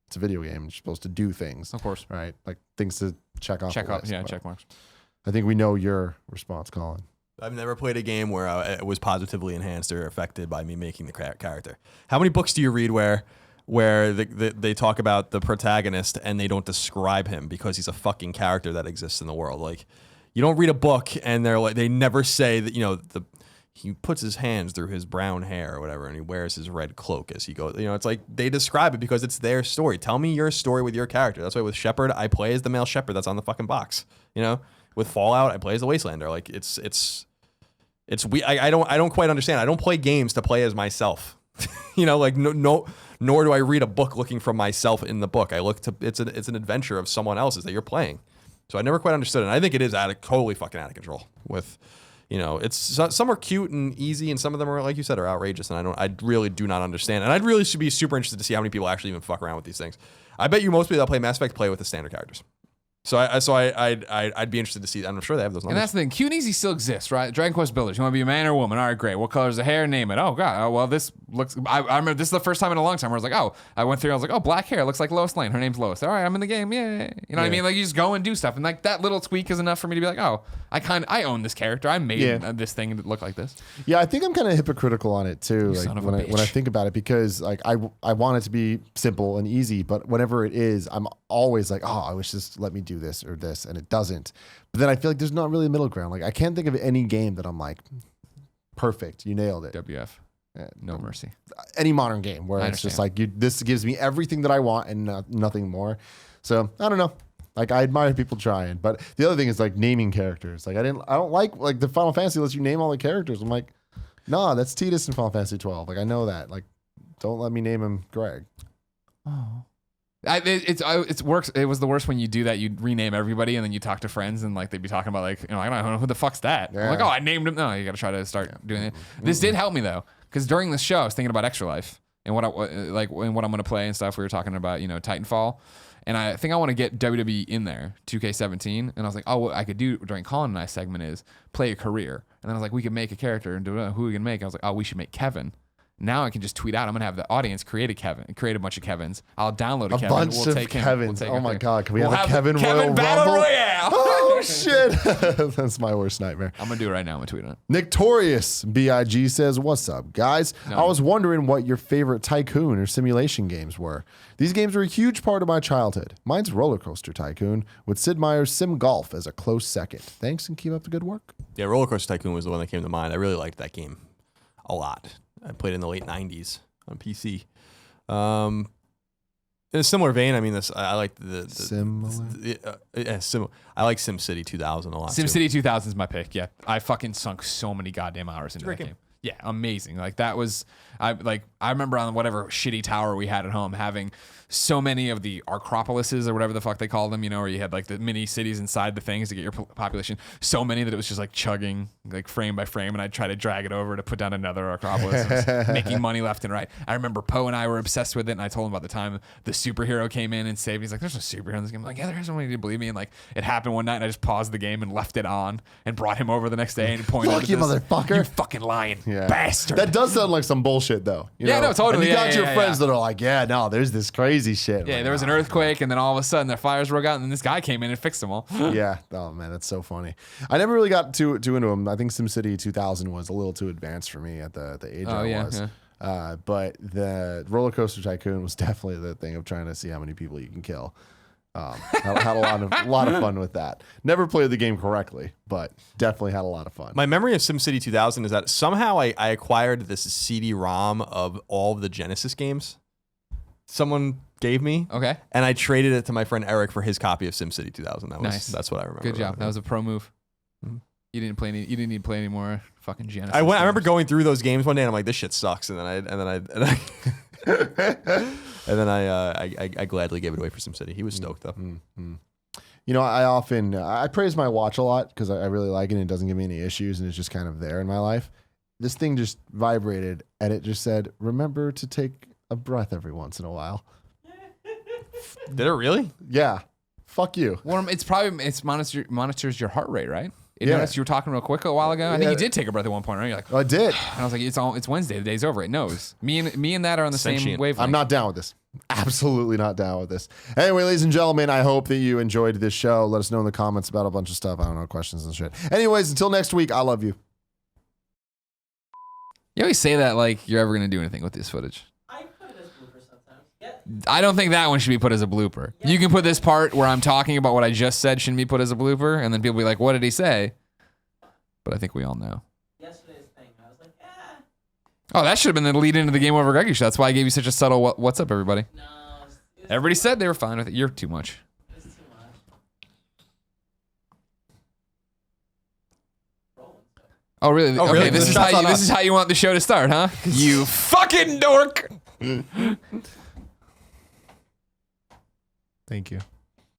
it's a video game. You're supposed to do things, Of course. right? Like things to check off. Check the off. list. Yeah, But check marks. I think we know your response, Colin. I've never played a game where it was positively enhanced or affected by me making the character. How many books do you read where they talk about the protagonist and they don't describe him because he's a fucking character that exists in the world? Like, you don't read a book and they never say that, you know, he puts his hands through his brown hair or whatever and he wears his red cloak as he goes. You know, it's like they describe it because it's their story. Tell me your story with your character. That's why with Shepard, I play as the male Shepard that's on the fucking box. You know, with Fallout, I play as the Wastelander. Like it's I don't quite understand. I don't play games to play as myself. You know, like no, nor do I read a book looking for myself in the book. I look to it's an adventure of someone else's that you're playing. So I never quite understood it. And I think it is totally fucking out of control with, you know, some are cute and easy and some of them are, like you said, are outrageous. And I really do not understand. And I'd really should be super interested to see how many people actually even fuck around with these things. I bet you most people that play Mass Effect play with the standard characters. So I'd be interested to see that. I'm sure they have those numbers. And that's the thing. Cute and easy still exists, right? Dragon Quest Builders. You want to be a man or a woman? All right, great. What color's the hair? Name it. Oh, God. Oh, well, this looks... I remember this is the first time in a long time where I was like, oh, I went through, I was like, oh, black hair. Looks like Lois Lane. Her name's Lois. All right, I'm in the game. Yay. You know what I mean? Like, you just go and do stuff. And, like, that little tweak is enough for me to be like, oh, I own this character. I made this thing look like this. Yeah, I think I'm kind of hypocritical on it, too. Like, son of a when I think about it, because, like, I want it to be simple and easy, but whenever it is, I'm always like, oh, I wish this let me do this or this, and it doesn't. But then I feel like there's not really a middle ground. Like I can't think of any game that I'm like, perfect, you nailed it. WF. No mercy. Any modern game where it's just like, this gives me everything that I want and nothing more. So I don't know. Like I admire people trying, but the other thing is like naming characters. Like I don't like the Final Fantasy lets you name all the characters. I'm like, nah, that's Tidus in Final Fantasy 12. Like I know that. Like, don't let me name him Greg. Oh. It works. It was the worst when you do that. You rename everybody and then you talk to friends and like they'd be talking about like, you know, I don't know who the fuck's that. Yeah. I'm like, oh, I named him. No, you got to try to start doing it. This did help me though, because during the show I was thinking about Extra Life and what I'm going to play and stuff. We were talking about, you know, Titanfall, and I think I want to get WWE in there, 2K17. And I was like, oh, what I could do during Colin and I segment is play a career. And then I was like, we could make a character and do who we can make. I was like, oh, we should make Kevin. Now I can just tweet out. I'm gonna have the audience create a bunch of Kevins. I'll download a Kevin. Bunch we'll of take him. Kevins. We'll oh my him. God! Can we We'll have a Kevin Kevin Royal Battle Rumble? Royale. Oh shit. That's my worst nightmare. I'm gonna do it right now. I'm gonna tweet on it. Victorious BIG says, "What's up, guys? I was wondering what your favorite tycoon or simulation games were. These games were a huge part of my childhood. Mine's Roller Coaster Tycoon, with Sid Meier's Sim Golf as a close second. Thanks and keep up the good work." Yeah, Roller Coaster Tycoon was the one that came to mind. I really liked that game a lot. I played it in the late 90s on PC. In a similar vein, I mean, I like I like SimCity 2000 a lot. SimCity 2000 is my pick. Yeah, I fucking sunk so many goddamn hours into that game. Yeah, amazing. Like that was, I remember on whatever shitty tower we had at home having so many of the Acropolises or whatever the fuck they call them, you know, where you had like the mini cities inside the things to get your population. So many that it was just like chugging like frame by frame, and I'd try to drag it over to put down another Acropolis, and making money left and right. I remember Poe and I were obsessed with it, and I told him about the time the superhero came in and saved me. He's like, "There's no superhero in this game." I'm like, "Yeah, there is." Nobody to believe me, and like it happened one night, and I just paused the game and left it on and brought him over the next day and pointed out, "Fuck you, motherfucker! You fucking lying bastard." That does sound like some bullshit, though. You Yeah, know? no, totally. And you got Yeah, your friends that are like, "Yeah, no, there's this crazy shit." Yeah, Like, there was an earthquake, and then all of a sudden the fires broke out, and then this guy came in and fixed them all. Yeah. Oh man, that's so funny. I never really got too into them. I think SimCity 2000 was a little too advanced for me at the age I was. Yeah. But the Roller Coaster Tycoon was definitely the thing of trying to see how many people you can kill. Had a lot of fun with that. Never played the game correctly, but definitely had a lot of fun. My memory of SimCity 2000 is that somehow I acquired this CD-ROM of all of the Genesis games. Someone gave me. Okay. And I traded it to my friend Eric for his copy of SimCity 2000. Nice. That's what I remember. Good job. That was a pro move. Mm-hmm. You didn't need to play any more fucking Genesis. I remember going through those games one day and I'm like, this shit sucks. And then I gladly gave it away for SimCity. He was stoked though. Mm-hmm. You know, I praise my watch a lot because I really like it and it doesn't give me any issues and it's just kind of there in my life. This thing just vibrated and it just said, "Remember to take a breath every once in a while." Did it really? Yeah. Fuck you. Well, it's monitors your heart rate, right? It noticed you were talking real quick a while ago. I think you did take a breath at one point, right? You're like, I did. And I was like, it's Wednesday. The day's over. It knows. Me and that are on the same wavelength. I'm not down with this. Absolutely not down with this. Anyway, ladies and gentlemen, I hope that you enjoyed this show. Let us know in the comments about a bunch of stuff. I don't know, questions and shit. Anyways, until next week, I love you. You always say that like you're ever going to do anything with this footage. I don't think that one should be put as a blooper. Yeah. You can put this part where I'm talking about what I just said shouldn't be put as a blooper, and then people be like, "What did he say?" But I think we all know. Yesterday's thing, I was like, Oh, that should have been the lead into the Game Over Greggy show. That's why I gave you such a subtle "What's up, everybody?" No, everybody said they were fine with it. You're too much. It's too much. Oh, really? Oh, okay, really? This is how you want the show to start, huh? You fucking dork. Thank you.